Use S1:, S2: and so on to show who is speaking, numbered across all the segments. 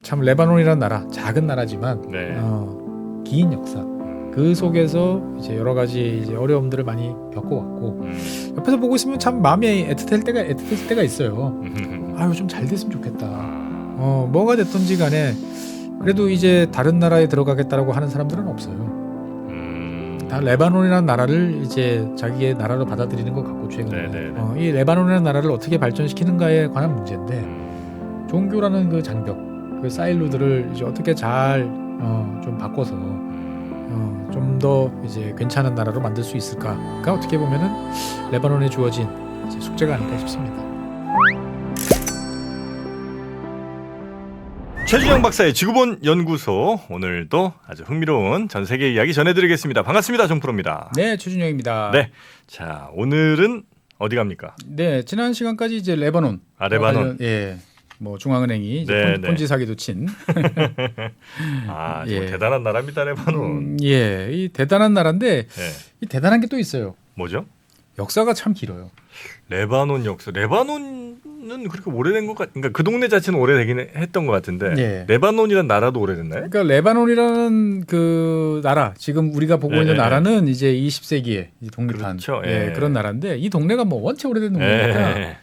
S1: 참 레바논이라는 나라 작은 나라지만
S2: 네.
S1: 긴 역사 그 속에서 이제 여러 가지 이제 어려움들을 많이 겪어왔고 옆에서 보고 있으면 참 마음이 애틋할 때가 있어요. 아유 좀 잘 됐으면 좋겠다. 뭐가 됐든지 간에 그래도 이제 다른 나라에 들어가겠다라고 하는 사람들은 없어요. 다 레바논이라는 나라를 이제 자기의 나라로 받아들이는 것 같고 최근에 이 레바논이라는 나라를 어떻게 발전시키는가에 관한 문제인데 종교라는 그 장벽, 그 사일로들을 이제 어떻게 잘 좀 바꿔서 좀 더 이제 괜찮은 나라로 만들 수 있을까가 어떻게 보면은 레바논에 주어진 이제 숙제가 아닐까 싶습니다.
S2: 최준영 박사의 지구본 연구소 오늘도 아주 흥미로운 전 세계 이야기 전해드리겠습니다. 반갑습니다, 정프로입니다.
S1: 네, 최준영입니다.
S2: 네, 자 오늘은 어디 갑니까?
S1: 네, 지난 시간까지 이제 레바논.
S2: 레바논.
S1: 예. 뭐 중앙은행이 이제 폰지 사기도 친.
S2: 예. 대단한 나라입니다, 레바논.
S1: 예, 이 대단한 나라인데 이 대단한 게 또 있어요.
S2: 뭐죠?
S1: 역사가 참 길어요.
S2: 레바논 역사. 레바논은 그렇게 오래된 것 그러니까 그 동네 자체는 오래되긴 했던 것 같은데 레바논이라는 나라도 오래됐나요?
S1: 그러니까 레바논이라는 그 나라 지금 우리가 보고 있는 나라는 이제 20세기에 독립한
S2: 그렇죠.
S1: 그런 나라인데 이 동네가 뭐 원체 오래된 동네니까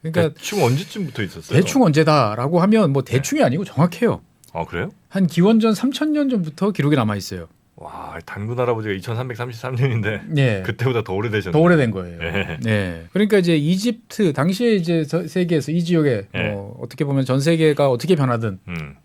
S1: 그러니까
S2: 대충 언제쯤부터 있었어요?
S1: 대충 언제다라고 하면 뭐 대충이 아니고 정확해요.
S2: 그래요?
S1: 한 기원전 3000년 전부터 기록이 남아 있어요.
S2: 와, 단군 할아버지가 2333년인데 그때보다 더 오래되셨네요.
S1: 더 오래된 거예요. 네. 그러니까 이제 이집트 당시에 이제 세계에서 이 지역에 뭐 어떻게 보면 전 세계가 어떻게 변하든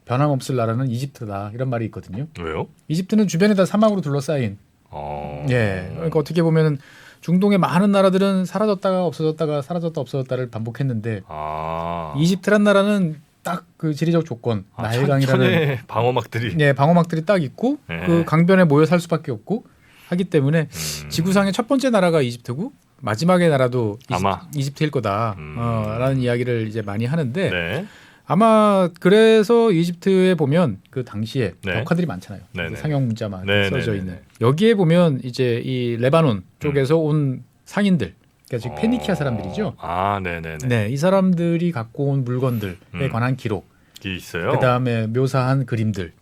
S1: 변함없을 나라는 이집트다 이런 말이 있거든요.
S2: 왜요?
S1: 이집트는 주변에 다 사막으로 둘러싸인. 그러니까 어떻게 보면은 중동의 많은 나라들은 사라졌다가 없어졌다가 사라졌다 없어졌다를 반복했는데 이집트란 나라는 딱 그 지리적 조건 나일강이라는
S2: 방어막들이
S1: 방어막들이 딱 있고 그 강변에 모여 살 수밖에 없고 하기 때문에 지구상의 첫 번째 나라가 이집트고 마지막의 나라도 이집트일 거다라는 이야기를 이제 많이 하는데 아마 그래서 이집트에 보면 그 당시에 벽화들이 많잖아요. 상형 문자만 써져 있는 여기에 보면 이제 이 레바논 쪽에서 온 상인들 그러니까 즉 페니키아 사람들이죠. 이 사람들이 갖고 온 물건들에 관한 기록이
S2: 있어요.
S1: 그다음에 묘사한 그림들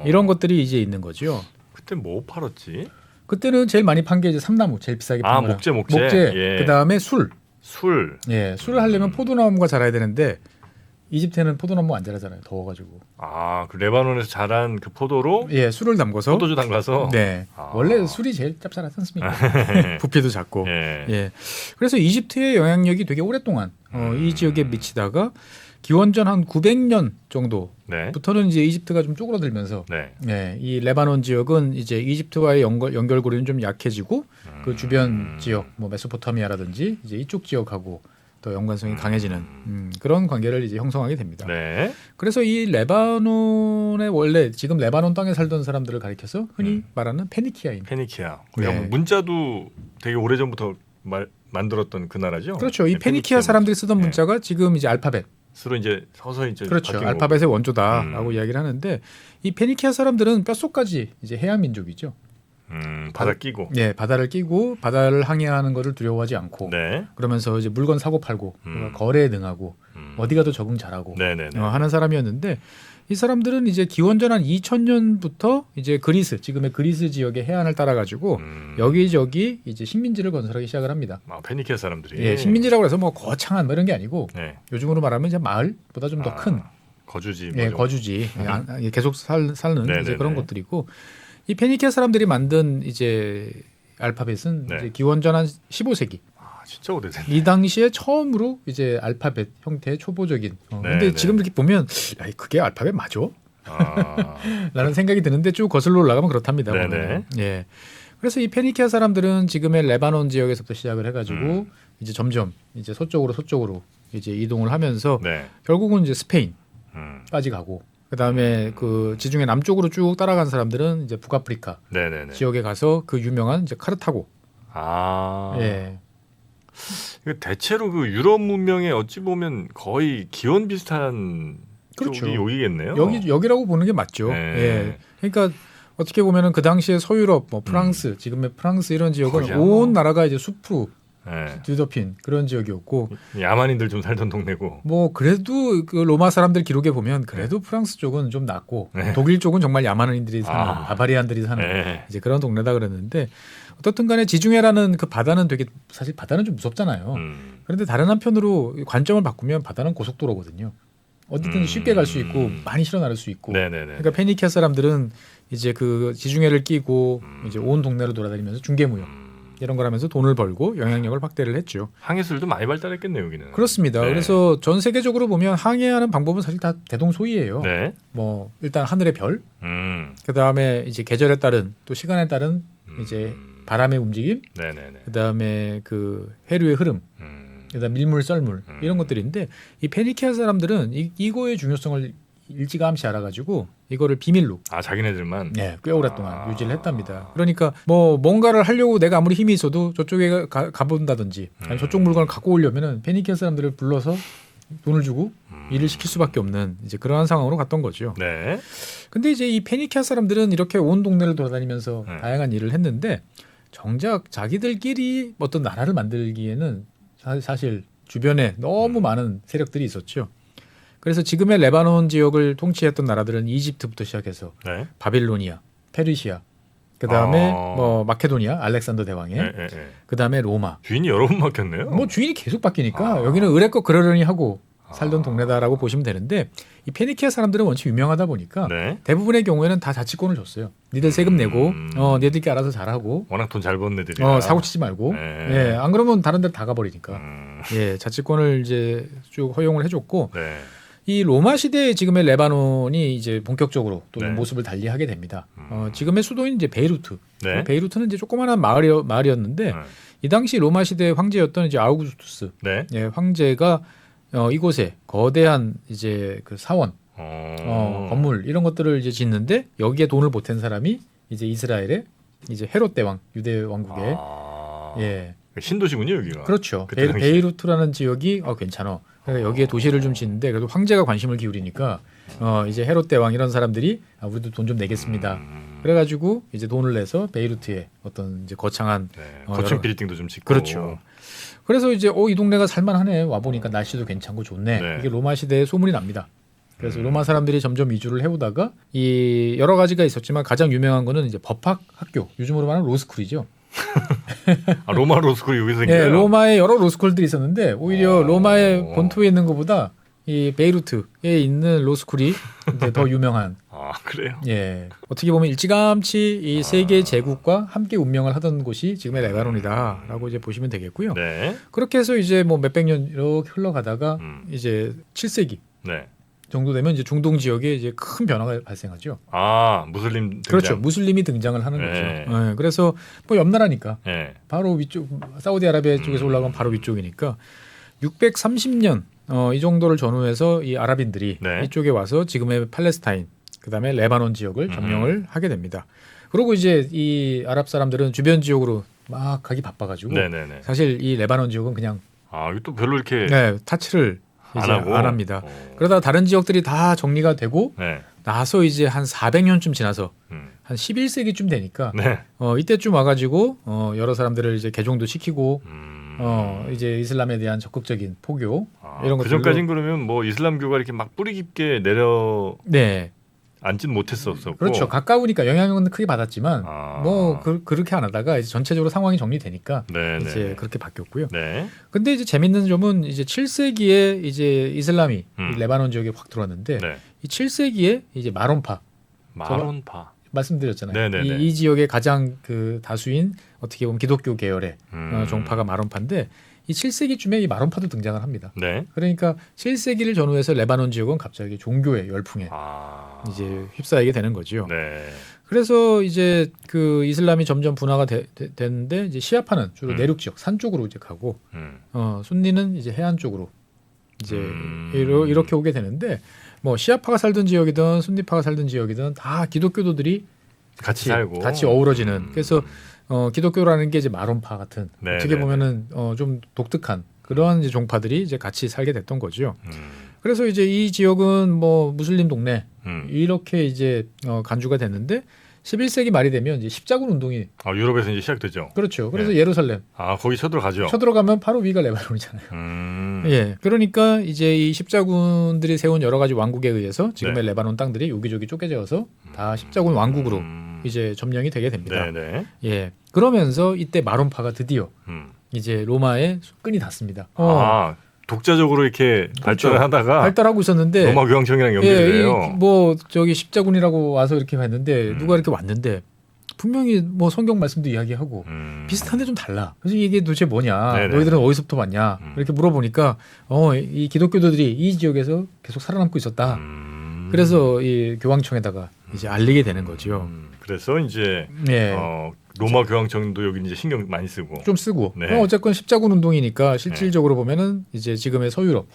S1: 이런 것들이 이제 있는 거죠.
S2: 그때 뭐 팔았지?
S1: 그때는 제일 많이 판 게 이제 삼나무 제일 비싸게 판 거라. 목재. 그다음에 술. 술을 하려면 포도나무가 자라야 되는데 이집트는 포도나무 안 자라잖아요. 더워가지고.
S2: 그 레바논에서 자란 그 포도로
S1: 술을 담궈서
S2: 포도주 담가서
S1: 원래 술이 제일 짭짤하지 않습니까? 부피도 작고. 그래서 이집트의 영향력이 되게 오랫동안 이 지역에 미치다가 기원전 한 900년 정도부터는 이제 이집트가 좀 쪼그라들면서 이 레바논 지역은 이제 이집트와의 연결고리는 좀 약해지고 그 주변 지역 뭐 메소포타미아라든지 이제 이쪽 지역하고 더 연관성이 강해지는 그런 관계를 이제 형성하게 됩니다. 그래서 이 레바논에 원래 지금 레바논 땅에 살던 사람들을 가리켜서 흔히 말하는 페니키아인.
S2: 페니키아. 문자도 되게 오래전부터 만들었던 그 나라죠.
S1: 그렇죠. 이 페니키아 사람들이 쓰던 문자가 지금 이제 알파벳.
S2: 서로 이제 서서히 이제
S1: 그렇죠. 알파벳의 원조다라고 이야기를 하는데 이 페니키아 사람들은 뼛속까지 이제 해양 민족이죠.
S2: 바다 끼고.
S1: 바다를 끼고 바다를 항해하는 것을 두려워하지 않고 그러면서 이제 물건 사고 팔고 거래에 능하고 어디 가도 적응 잘하고 하는 사람이었는데 이 사람들은 이제 기원전 한 2000년부터 이제 그리스 지금의 그리스 지역의 해안을 따라 가지고 여기저기 이제 식민지를 건설하기 시작을 합니다.
S2: 페니키아 사람들이.
S1: 식민지라고 해서 뭐 거창한 뭐 이런 게 아니고 요즘으로 말하면 이제 마을보다 좀 더 큰
S2: 거주지.
S1: 거주지. 계속 사는 이제 그런 것들이고. 이 페니키아 사람들이 만든 이제 알파벳은 이제 기원전 한 15세기.
S2: 진짜 오래됐네.
S1: 이 당시에 처음으로 이제 알파벳 형태의 초보적인. 근데 지금 이렇게 보면 그게 알파벳 맞아? 라는 생각이 드는데 쭉 거슬러 올라가면 그렇답니다. 그래서 이 페니키아 사람들은 지금의 레바논 지역에서부터 시작을 해가지고 이제 점점 이제 서쪽으로 이제 이동을 하면서 결국은 이제 스페인까지 가고. 그다음에 그 지중해 남쪽으로 쭉 따라간 사람들은 이제 북아프리카 지역에 가서 그 유명한 이제 카르타고.
S2: 대체로 그 유럽 문명에 어찌 보면 거의 기원 비슷한 쪽이 여기겠네요.
S1: 여기라고 보는 게 맞죠. 그러니까 어떻게 보면은 그 당시에 서유럽, 뭐 프랑스, 지금의 프랑스 이런 지역은 온 나라가 이제 숲으로
S2: 네.
S1: 뒤덮인 그런 지역이었고
S2: 야만인들 좀 살던 동네고.
S1: 뭐 그래도 그 로마 사람들 기록에 보면 그래도 프랑스 쪽은 좀 낫고 독일 쪽은 정말 야만인들이 사는 바바리안들이 사는 이제 그런 동네다 그랬는데 어떻든 간에 지중해라는 그 바다는 되게 사실 바다는 좀 무섭잖아요. 그런데 다른 한편으로 관점을 바꾸면 바다는 고속도로거든요. 어디든 쉽게 갈 수 있고 많이 실어 나를 수 있고. 그러니까 페니키아 사람들은 이제 그 지중해를 끼고 이제 온 동네를 돌아다니면서 중개무역 이런 걸 하면서 돈을 벌고 영향력을 확대를 했죠.
S2: 항해술도 많이 발달했겠네요, 여기는.
S1: 그렇습니다. 그래서 전 세계적으로 보면 항해하는 방법은 사실 다 대동소이예요. 뭐 일단 하늘의 별, 그 다음에 이제 계절에 따른 또 시간에 따른 이제 바람의 움직임, 그 다음에 그 해류의 흐름, 그다음 밀물, 썰물 이런 것들인데 이 페니키아 사람들은 이거의 중요성을 일찌감치 알아가지고 이거를 비밀로
S2: 자기네들만
S1: 꽤 오랫동안 유지를 했답니다. 그러니까 뭐 뭔가를 하려고 내가 아무리 힘이 있어도 저쪽에 가본다든지 아니면 저쪽 물건을 갖고 오려면은 페니키아 사람들을 불러서 돈을 주고 일을 시킬 수밖에 없는 이제 그러한 상황으로 갔던 거죠. 근데 이제 이 페니키아 사람들은 이렇게 온 동네를 돌아다니면서 다양한 일을 했는데 정작 자기들끼리 어떤 나라를 만들기에는 사실 주변에 너무 많은 세력들이 있었죠. 그래서 지금의 레바논 지역을 통치했던 나라들은 이집트부터 시작해서 바빌로니아, 페르시아, 그 다음에 뭐 마케도니아, 알렉산더 대왕의, 그 다음에 로마.
S2: 주인이 여러 번 바뀌었네요.
S1: 뭐 주인이 계속 바뀌니까 여기는 의뢰껏 그러려니 하고 살던 동네다라고 보시면 되는데 이 페니키아 사람들은 원체 유명하다 보니까 대부분의 경우에는 다 자치권을 줬어요. 니들 세금 내고 니들끼리 알아서 잘하고
S2: 워낙 돈 잘 버는 애들이라
S1: 사고 치지 말고 안 그러면 다른 데로 다 가버리니까 자치권을 이제 쭉 허용을 해줬고 이 로마 시대에 지금의 레바논이 이제 본격적으로 또 모습을 달리하게 됩니다. 지금의 수도인 이제 베이루트. 베이루트는 이제 조그마한 마을이었는데 이 당시 로마 시대 황제였던 이제 아우구스투스 황제가 이곳에 거대한 이제 그 사원, 건물 이런 것들을 이제 짓는데 여기에 돈을 보탠 사람이 이제 이스라엘의 이제 헤롯 대왕, 유대 왕국의
S2: 신도시군요 여기가.
S1: 그렇죠. 베이루트라는 지역이 괜찮아. 그러니까 여기에 도시를 좀 짓는데 그래도 황제가 관심을 기울이니까 이제 헤롯 대왕 이런 사람들이 우리도 돈 좀 내겠습니다. 그래가지고 이제 돈을 내서 베이루트에 어떤 이제 거창한
S2: 거친 빌딩도 좀 짓고.
S1: 그렇죠. 그래서 이제 이 동네가 살만하네 와 보니까 날씨도 괜찮고 좋네. 이게 로마 시대에 소문이 납니다. 그래서 로마 사람들이 점점 이주를 해오다가 이 여러 가지가 있었지만 가장 유명한 거는 이제 법학 학교, 요즘으로 말하는 로스쿨이죠.
S2: 로마 로스쿨이 여기서 생겨요?
S1: 로마에 여러 로스쿨들이 있었는데 오히려 로마의 본토에 있는 것보다 이 베이루트에 있는 로스쿨이 이제 더 유명한.
S2: 그래요?
S1: 어떻게 보면 일찌감치 이 세계 제국과 함께 운명을 하던 곳이 지금의 레바논이다라고 이제 보시면 되겠고요. 그렇게 해서 이제 뭐 몇백 년 이렇게 흘러가다가 이제 7세기 정도 되면 이제 중동 지역에 이제 큰 변화가 발생하죠.
S2: 무슬림 등장.
S1: 그렇죠. 무슬림이 등장을 하는 거죠. 그래서 뭐 옆 나라니까 바로 위쪽 사우디아라비아 쪽에서 올라가면 바로 위쪽이니까 630년 이 정도를 전후해서 이 아랍인들이 이쪽에 와서 지금의 팔레스타인 그다음에 레바논 지역을 점령을 하게 됩니다. 그리고 이제 이 아랍 사람들은 주변 지역으로 막 가기 바빠가지고 사실 이 레바논 지역은 그냥
S2: 이거 또 별로 이렇게
S1: 타치를 이제 안 합니다. 그러다 다른 지역들이 다 정리가 되고 나서 이제 한 400년쯤 지나서 한 11세기쯤 되니까 이때쯤 와가지고 여러 사람들을 이제 개종도 시키고 이제 이슬람에 대한 적극적인 포교 이런 것들로.
S2: 그 전까진 그러면 뭐 이슬람교가 이렇게 막 뿌리 깊게 내려 앉진 못했었고.
S1: 그렇죠. 가까우니까 영향은 크게 받았지만 뭐 그렇게 안 하다가 이제 전체적으로 상황이 정리되니까 이제 그렇게 바뀌었고요. 근데 이제 재밌는 점은 이제 7세기에 이제 이슬람이 이 레바논 지역에 확 들어왔는데 이 7세기에 이제 마론파 말씀드렸잖아요. 이 지역의 가장 그 다수인 어떻게 보면 기독교 계열의 종파가 마론파인데 이 7세기쯤에 이 마론파도 등장을 합니다. 그러니까 7세기를 전후해서 레바논 지역은 갑자기 종교의 열풍에 이제 휩싸이게 되는 거죠. 그래서 이제 그 이슬람이 점점 분화가 됐는데 이제 시아파는 주로 내륙 지역 산 쪽으로 이제 가고 순니는 이제 해안 쪽으로 이제 이렇게 오게 되는데 뭐 시아파가 살던 지역이든 순니파가 살던 지역이든 다 기독교도들이
S2: 같이 살고
S1: 같이 어우러지는 그래서 기독교라는 게 이제 마론파 같은 어떻게 보면은 좀 독특한 그러한 이제 종파들이 이제 같이 살게 됐던 거죠. 그래서 이제 이 지역은 뭐 무슬림 동네 이렇게 이제 간주가 됐는데 11세기 말이 되면 이제 십자군 운동이
S2: 유럽에서 이제 시작되죠.
S1: 그렇죠. 그래서 예루살렘
S2: 거기 쳐들어가죠.
S1: 쳐들어가면 바로 위가 레바논이잖아요. 예, 그러니까 이제 이 십자군들이 세운 여러 가지 왕국에 의해서 지금의 레바논 땅들이 여기저기 쪼개져서 다 십자군 왕국으로 이제 점령이 되게 됩니다.
S2: 네네.
S1: 예, 그러면서 이때 마론파가 드디어 이제 로마의 끈이 닿습니다.
S2: 독자적으로 이렇게
S1: 그렇죠.
S2: 발전을 하다가
S1: 발달하고 있었는데
S2: 로마 교황청이랑 연결이 돼요.
S1: 뭐 저기 십자군이라고 와서 이렇게 했는데 누가 이렇게 왔는데 분명히 뭐 성경 말씀도 이야기하고 비슷한데 좀 달라. 그래서 이게 도대체 뭐냐?
S2: 네네.
S1: 너희들은 어디서부터 왔냐? 이렇게 물어보니까 이 기독교도들이 이 지역에서 계속 살아남고 있었다. 그래서 이 교황청에다가 이제 알리게 되는 거죠.
S2: 그래서 이제
S1: 예.
S2: 로마 교황청도 여기 이제 신경 많이 쓰고
S1: 좀 쓰고
S2: 네.
S1: 어쨌건 십자군 운동이니까 실질적으로 보면은 이제 지금의 서유럽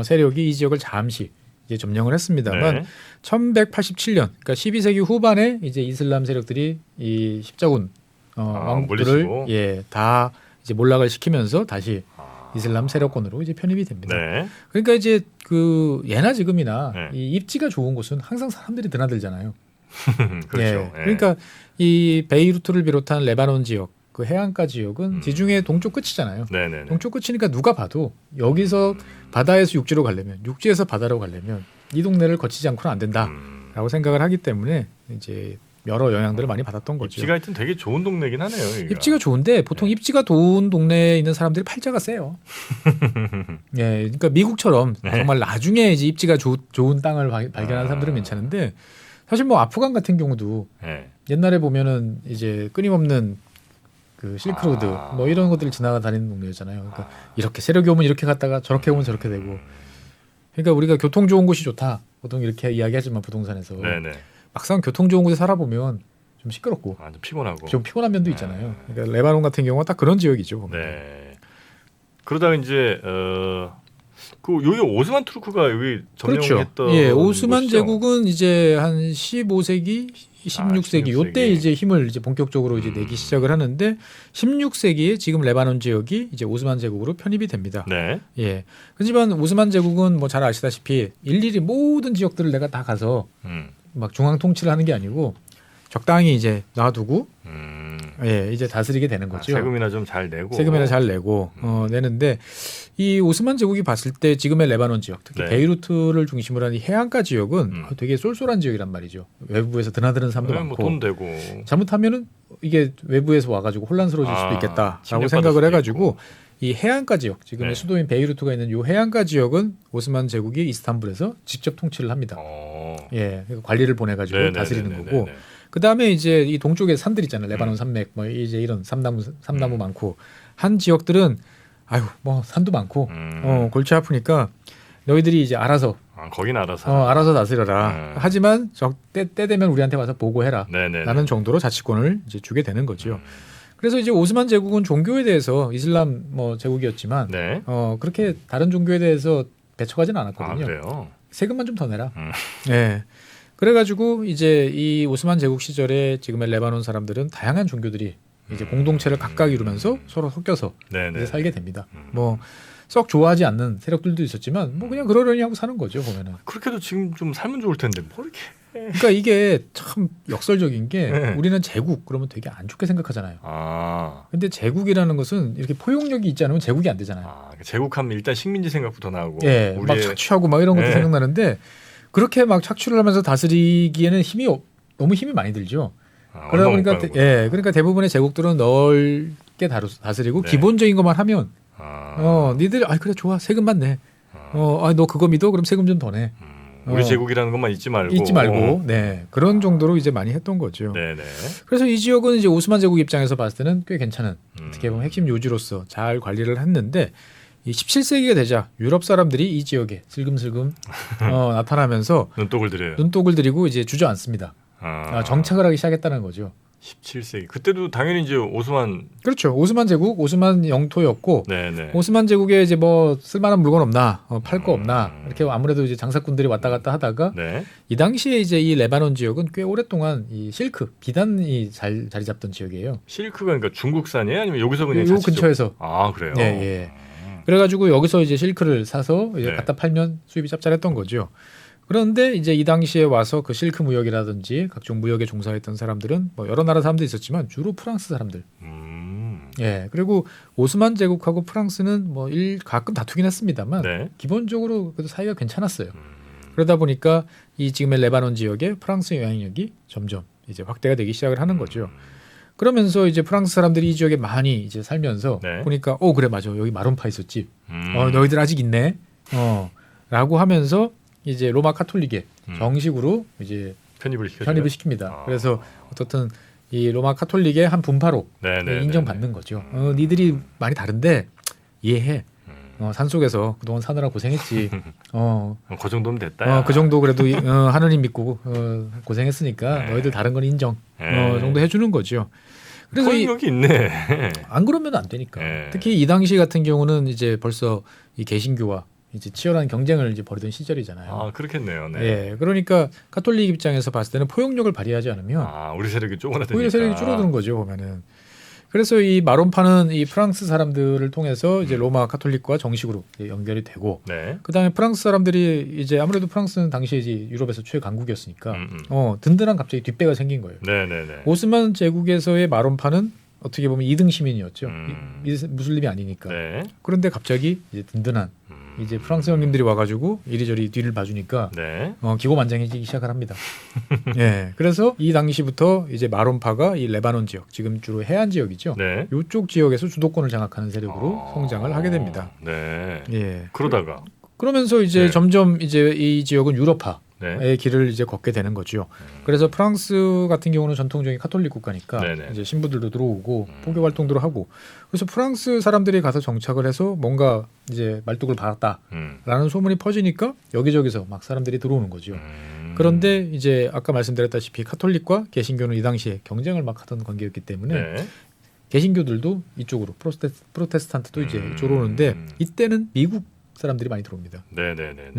S1: 세력이 이 지역을 잠시 이제 점령을 했습니다만 1187년 그러니까 12세기 후반에 이제 이슬람 세력들이 이 십자군 왕국들을 다 이제 몰락을 시키면서 다시 이슬람 세력권으로 이제 편입이 됩니다.
S2: 네.
S1: 그러니까 이제 그 예나 지금이나 이 입지가 좋은 곳은 항상 사람들이 드나들잖아요.
S2: 그렇죠.
S1: 그러니까 이 베이루트를 비롯한 레바논 지역, 그 해안가 지역은 지중해 동쪽 끝이잖아요.
S2: 네네네.
S1: 동쪽 끝이니까 누가 봐도 여기서 바다에서 육지로 가려면, 육지에서 바다로 가려면 이 동네를 거치지 않고는 안 된다라고 생각을 하기 때문에 이제 여러 영향들을 많이 받았던 거죠.
S2: 입지가 하여튼 되게 좋은 동네긴 하네요. 여기가.
S1: 입지가 좋은데 보통 입지가 좋은 동네에 있는 사람들이 팔자가 세요. 예, 그러니까 미국처럼 정말 나중에 이제 입지가 좋은 땅을 발견한 사람들은 괜찮은데. 사실 뭐 아프간 같은 경우도 옛날에 보면은 이제 끊임없는 그 실크로드 뭐 이런 것들이 지나다니는 동네였잖아요. 그러니까 이렇게 세력이 오면 이렇게 갔다가 저렇게 오면 저렇게 되고. 그러니까 우리가 교통 좋은 곳이 좋다. 보통 이렇게 이야기하지만 부동산에서 막상 교통 좋은 곳에 살아보면 좀 시끄럽고
S2: 좀 피곤하고
S1: 좀 피곤한 면도 있잖아요. 그러니까 레바논 같은 경우가 딱 그런 지역이죠. 보면.
S2: 네. 그러다가 이제 그 여기 오스만 투르크가 여기 점령했던
S1: 그렇죠. 예, 오스만
S2: 곳이죠?
S1: 제국은 이제 한 15세기, 16세기 요때 이제 힘을 이제 본격적으로 이제 내기 시작을 하는데 16세기에 지금 레바논 지역이 이제 오스만 제국으로 편입이 됩니다.
S2: 네.
S1: 예. 하지만 오스만 제국은 뭐 잘 아시다시피 일일이 모든 지역들을 내가 다 가서 막 중앙 통치를 하는 게 아니고 적당히 이제 놔두고 예, 이제 다스리게 되는 거죠.
S2: 세금이나 좀 잘 내고.
S1: 세금이나 잘 내고 내는데 이 오스만 제국이 봤을 때 지금의 레바논 지역, 특히 베이루트를 중심으로 한 이 해안가 지역은 되게 쏠쏠한 지역이란 말이죠. 외부에서 드나드는 사람도 많고.
S2: 돈 되고.
S1: 잘못하면은 이게 외부에서 와가지고 혼란스러워질 수도 있겠다라고 생각을 해가지고 이 해안가 지역, 지금의 수도인 베이루트가 있는 이 해안가 지역은 오스만 제국이 이스탄불에서 직접 통치를 합니다. 예, 관리를 보내가지고 다스리는 거고. 그 다음에 이제 이 동쪽에 산들 있잖아요. 레바논 산맥, 뭐 이제 이런 삼나무 많고 한 지역들은 아유 뭐 산도 많고 골치 아프니까 너희들이 이제 알아서
S2: 거긴 알아서
S1: 알아서 다스려라. 하지만 때 되면 우리한테 와서 보고해라.
S2: 네네네.
S1: 라는 정도로 자치권을 이제 주게 되는 거죠. 그래서 이제 오스만 제국은 종교에 대해서 이슬람 뭐 제국이었지만 그렇게 다른 종교에 대해서 배척하지는 않았거든요.
S2: 그래요?
S1: 세금만 좀 더 내라. 네. 그래가지고 이제 이 오스만 제국 시절에 지금의 레바논 사람들은 다양한 종교들이 이제 공동체를 각각 이루면서 서로 섞여서 이제 살게 됩니다. 뭐 썩 좋아하지 않는 세력들도 있었지만 뭐 그냥 그러려니 하고 사는 거죠 보면은.
S2: 그렇게도 지금 좀 살면 좋을 텐데 뭐 이렇게.
S1: 그러니까 이게 참 역설적인 게 우리는 제국 그러면 되게 안 좋게 생각하잖아요. 근데 제국이라는 것은 이렇게 포용력이 있지 않으면 제국이 안 되잖아요.
S2: 제국하면 일단 식민지 생각부터 나오고.
S1: 예, 막 착취하고 막 이런 것도 생각나는데. 그렇게 막 착취를 하면서 다스리기에는 너무 힘이 많이 들죠. 그러다 보니까 그러니까 대부분의 제국들은 넓게 다스리고 기본적인 것만 하면 니들 그래 좋아 세금만 내. 너 그거 믿어? 그럼 세금 좀 더 내.
S2: 우리 제국이라는 것만 잊지 말고.
S1: 네, 그런 정도로 이제 많이 했던 거죠.
S2: 네네.
S1: 그래서 이 지역은 이제 오스만 제국 입장에서 봤을 때는 꽤 괜찮은 어떻게 보면 핵심 요지로서 잘 관리를 했는데. 이 17세기가 되자 유럽 사람들이 이 지역에 슬금슬금 나타나면서 눈독을 들이고 이제 주저앉습니다. 정착을 하기 시작했다는 거죠.
S2: 17세기 그때도 당연히 이제 오스만
S1: 그렇죠. 오스만 제국, 오스만 영토였고
S2: 네네.
S1: 오스만 제국에 이제 뭐 쓸만한 물건 없나, 팔 거 없나 이렇게 아무래도 이제 장사꾼들이 왔다 갔다 하다가 이 당시에 이제 이 레바논 지역은 꽤 오랫동안 이 실크 비단이 자리 잡던 지역이에요.
S2: 실크가 그러니까 중국산이에요, 아니면 여기서 그냥
S1: 요 근처에서.
S2: 그래요.
S1: 예. 그래가지고 여기서 이제 실크를 사서 이제 갖다 팔면 수입이 짭짤했던 거죠. 그런데 이제 이 당시에 와서 그 실크 무역이라든지 각종 무역에 종사했던 사람들은 뭐 여러 나라 사람도 있었지만 주로 프랑스 사람들. 예. 그리고 오스만 제국하고 프랑스는 뭐 가끔 다투긴 했습니다만
S2: 네.
S1: 기본적으로 그래도 사이가 괜찮았어요. 그러다 보니까 이 지금의 레바논 지역에 프랑스 영향력이 점점 이제 확대가 되기 시작을 하는 거죠. 그러면서 이제 프랑스 사람들이 이 지역에 많이 이제 살면서
S2: 네.
S1: 보니까 그래 맞아 여기 마론파 있었지. 너희들 아직 있네. 라고 하면서 이제 로마 카톨릭에 정식으로 이제 편입을 시킵니다. 그래서 어떻든 이 로마 카톨릭의 한 분파로 인정받는 거죠. 니들이 많이 다른데 이해해. 산속에서 그동안 사느라 고생했지.
S2: 그 정도면 됐다.
S1: 그 정도 그래도 하느님 믿고 고생했으니까 너희들 다른 건 인정. 정도 해주는 거죠.
S2: 그래서 여기 있네.
S1: 안 그러면 안 되니까. 특히 이 당시 같은 경우는 이제 벌써 이 개신교와 이제 치열한 경쟁을 이제 벌이던 시절이잖아요.
S2: 아 그렇겠네요. 네.
S1: 예, 그러니까 카톨릭 입장에서 봤을 때는 포용력을 발휘하지 않으면
S2: 우리 세력이 쪼그라드니까.
S1: 오히려 세력이 줄어드는 거죠 보면은. 그래서 이 마론파는 이 프랑스 사람들을 통해서 이제 로마 카톨릭과 정식으로 연결이 되고, 그다음에 프랑스 사람들이 이제 아무래도 프랑스는 당시에 이제 유럽에서 최강국이었으니까 든든한 갑자기 뒷배가 생긴 거예요. 오스만 제국에서의 마론파는 어떻게 보면 2등 시민이었죠. 무슬림이 아니니까. 그런데 갑자기 이제 든든한 이제 프랑스 형님들이 와가지고 이리저리 뒤를 봐주니까 기고만장해지기 시작을 합니다. 예, 그래서 이 당시부터 이제 마론파가 이 레바논 지역, 지금 주로 해안 지역이죠. 이쪽 지역에서 주도권을 장악하는 세력으로 성장을 하게 됩니다. 예. 그러면서 이제 점점 이제 이 지역은 유럽화의 길을 이제 걷게 되는 거죠. 그래서 프랑스 같은 경우는 전통적인 카톨릭 국가니까 이제 신부들도 들어오고 포교 활동들을 하고, 그래서 프랑스 사람들이 가서 정착을 해서 뭔가 이제 말뚝을 박았다라는 소문이 퍼지니까 여기저기서 막 사람들이 들어오는 거죠. 그런데 이제 아까 말씀드렸다시피 카톨릭과 개신교는 이 당시에 경쟁을 막 하던 관계였기 때문에 개신교들도 이쪽으로 프로테스탄트도 이제 이쪽으로 오는데 이때는 미국 사람들이 많이 들어옵니다.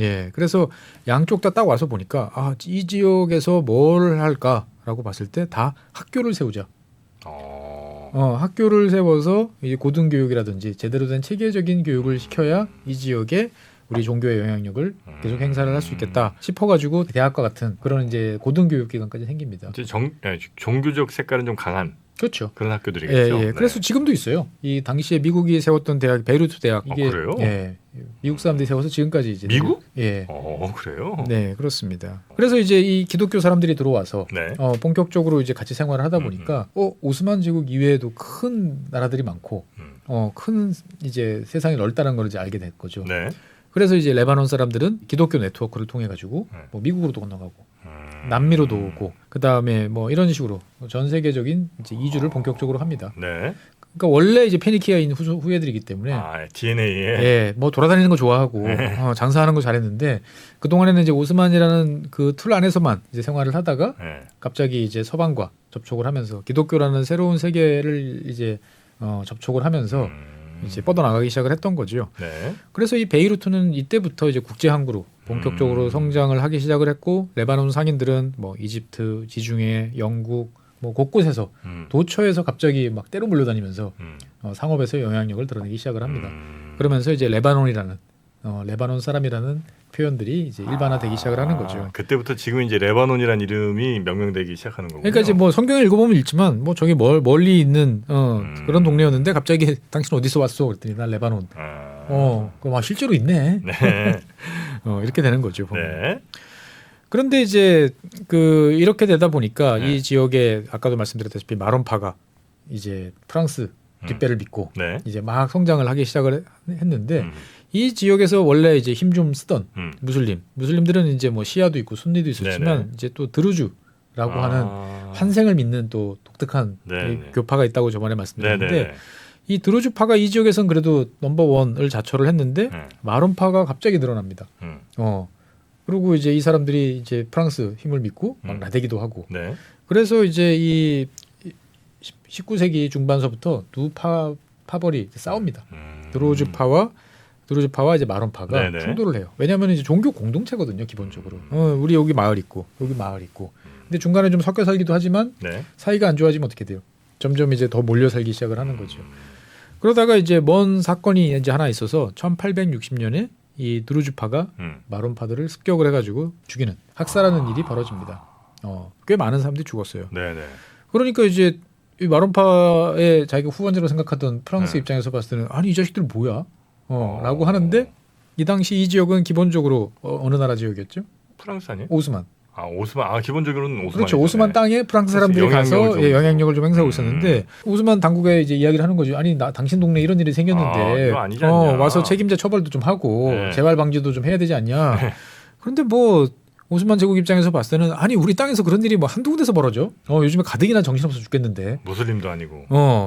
S1: 예, 그래서 양쪽 다 딱 와서 보니까 이 지역에서 뭘 할까라고 봤을 때 다 학교를 세우자. 학교를 세워서 이제 고등교육이라든지 제대로 된 체계적인 교육을 시켜야 이 지역에 우리 종교의 영향력을 계속 행사를 할 수 있겠다 싶어가지고 대학과 같은 그런 이제 고등교육기관까지 생깁니다.
S2: 이제 종교적 색깔은 좀 강한.
S1: 그렇죠.
S2: 그런 학교들이겠죠.
S1: 예. 그래서 지금도 있어요. 이 당시에 미국이 세웠던 대학 베이루트 대학 이게
S2: 그래요?
S1: 예. 미국 사람들이 세워서 지금까지 이제
S2: 미국?
S1: 예.
S2: 그래요?
S1: 네, 그렇습니다. 그래서 이제 이 기독교 사람들이 들어와서 본격적으로 이제 같이 생활을 하다 보니까 오스만 제국 이외에도 큰 나라들이 많고 큰 이제 세상이 넓다는 걸 이제 알게 된 거죠. 그래서 이제 레바논 사람들은 기독교 네트워크를 통해 가지고 뭐 미국으로도 건너가고 남미로도 오고 그다음에 뭐 이런 식으로 전 세계적인 이제 이주를 본격적으로 합니다. 그러니까 원래 이제 페니키아인 후예들이기 때문에
S2: DNA에
S1: 예, 뭐 돌아다니는 거 좋아하고 장사하는 거 잘했는데 그 동안에는 이제 오스만이라는 그 틀 안에서만 이제 생활을 하다가 갑자기 이제 서방과 접촉을 하면서 기독교라는 새로운 세계를 이제 접촉을 하면서 이제 뻗어나가기 시작을 했던 거죠. 그래서 이 베이루트는 이때부터 이제 국제 항구로 본격적으로 성장을 하기 시작을 했고, 레바논 상인들은 뭐 이집트, 지중해, 영국 뭐 곳곳에서 도처에서 갑자기 막 때로 몰려다니면서 상업에서 영향력을 드러내기 시작을 합니다. 그러면서 이제 레바논이라는 레바논 사람이라는 표현들이 이제 일반화되기 시작을 하는 거죠.
S2: 그때부터 지금 이제 레바논이라는 이름이 명명되기 시작하는 거군요.
S1: 그러니까 이제 뭐 성경을 읽어보면 읽지만 뭐 저기 멀리 있는 그런 동네였는데 갑자기 당신 어디서 왔어? 그랬더니 난 레바논. 그럼 실제로 있네. 이렇게 되는 거죠. 보면. 그런데 이제 이렇게 되다 보니까 이 지역에 아까도 말씀드렸다시피 마론파가 이제 프랑스 뒷배를 믿고 이제 막 성장을 하기 시작을 했는데 이 지역에서 원래 이제 힘 좀 쓰던 무슬림들은 이제 뭐 시아도 있고 순니도 있었지만 이제 또 드루즈라고 하는 환생을 믿는 또 독특한 교파가 있다고 저번에 말씀드렸는데 이 드루즈파가 이 지역에서는 그래도 넘버원을 자처를 했는데 마론파가 갑자기 늘어납니다. 그리고 이제 이 사람들이 이제 프랑스 힘을 믿고 막 나대기도 하고 그래서 이제 이 19세기 중반서부터 두 파벌이 싸웁니다. 드루즈파와 이제 마론파가 충돌을 해요. 왜냐하면 이제 종교 공동체거든요, 기본적으로. 우리 여기 마을 있고 여기 마을 있고. 근데 중간에 좀 섞여 살기도 하지만 사이가 안 좋아지면 어떻게 돼요? 점점 이제 더 몰려 살기 시작을 하는 거죠. 그러다가 이제 먼 사건이 이제 하나 있어서 1860년에 이 드루즈파가 마론파들을 습격을 해가지고 죽이는 학살하는 일이 벌어집니다. 꽤 많은 사람들이 죽었어요.
S2: 네네.
S1: 그러니까 이제 이 마론파의 자기가 후원자로 생각하던 프랑스
S2: 네.
S1: 입장에서 봤을 때는 아니 이 자식들 뭐야? 라고 하는데 이 당시 이 지역은 기본적으로 어느 나라 지역이었죠?
S2: 프랑스 아니에요?
S1: 오스만.
S2: 오스만. 기본적으로는 오스만.
S1: 그렇죠. 오스만 땅에 프랑스 사람들이 가서 영향력을 좀 행사하고 있었는데 오스만 당국에 이제 이야기를 하는 거죠. 아니 당신 동네 이런 일이 생겼는데
S2: 이거 아니지 않냐.
S1: 와서 책임자 처벌도 좀 하고
S2: 네.
S1: 재발 방지도 좀 해야 되지 않냐. 그런데 뭐 오스만 제국 입장에서 봤을 때는 아니 우리 땅에서 그런 일이 뭐 한두 군데서 벌어져. 요즘에 가뜩이나 정신없어 죽겠는데.
S2: 무슬림도 아니고.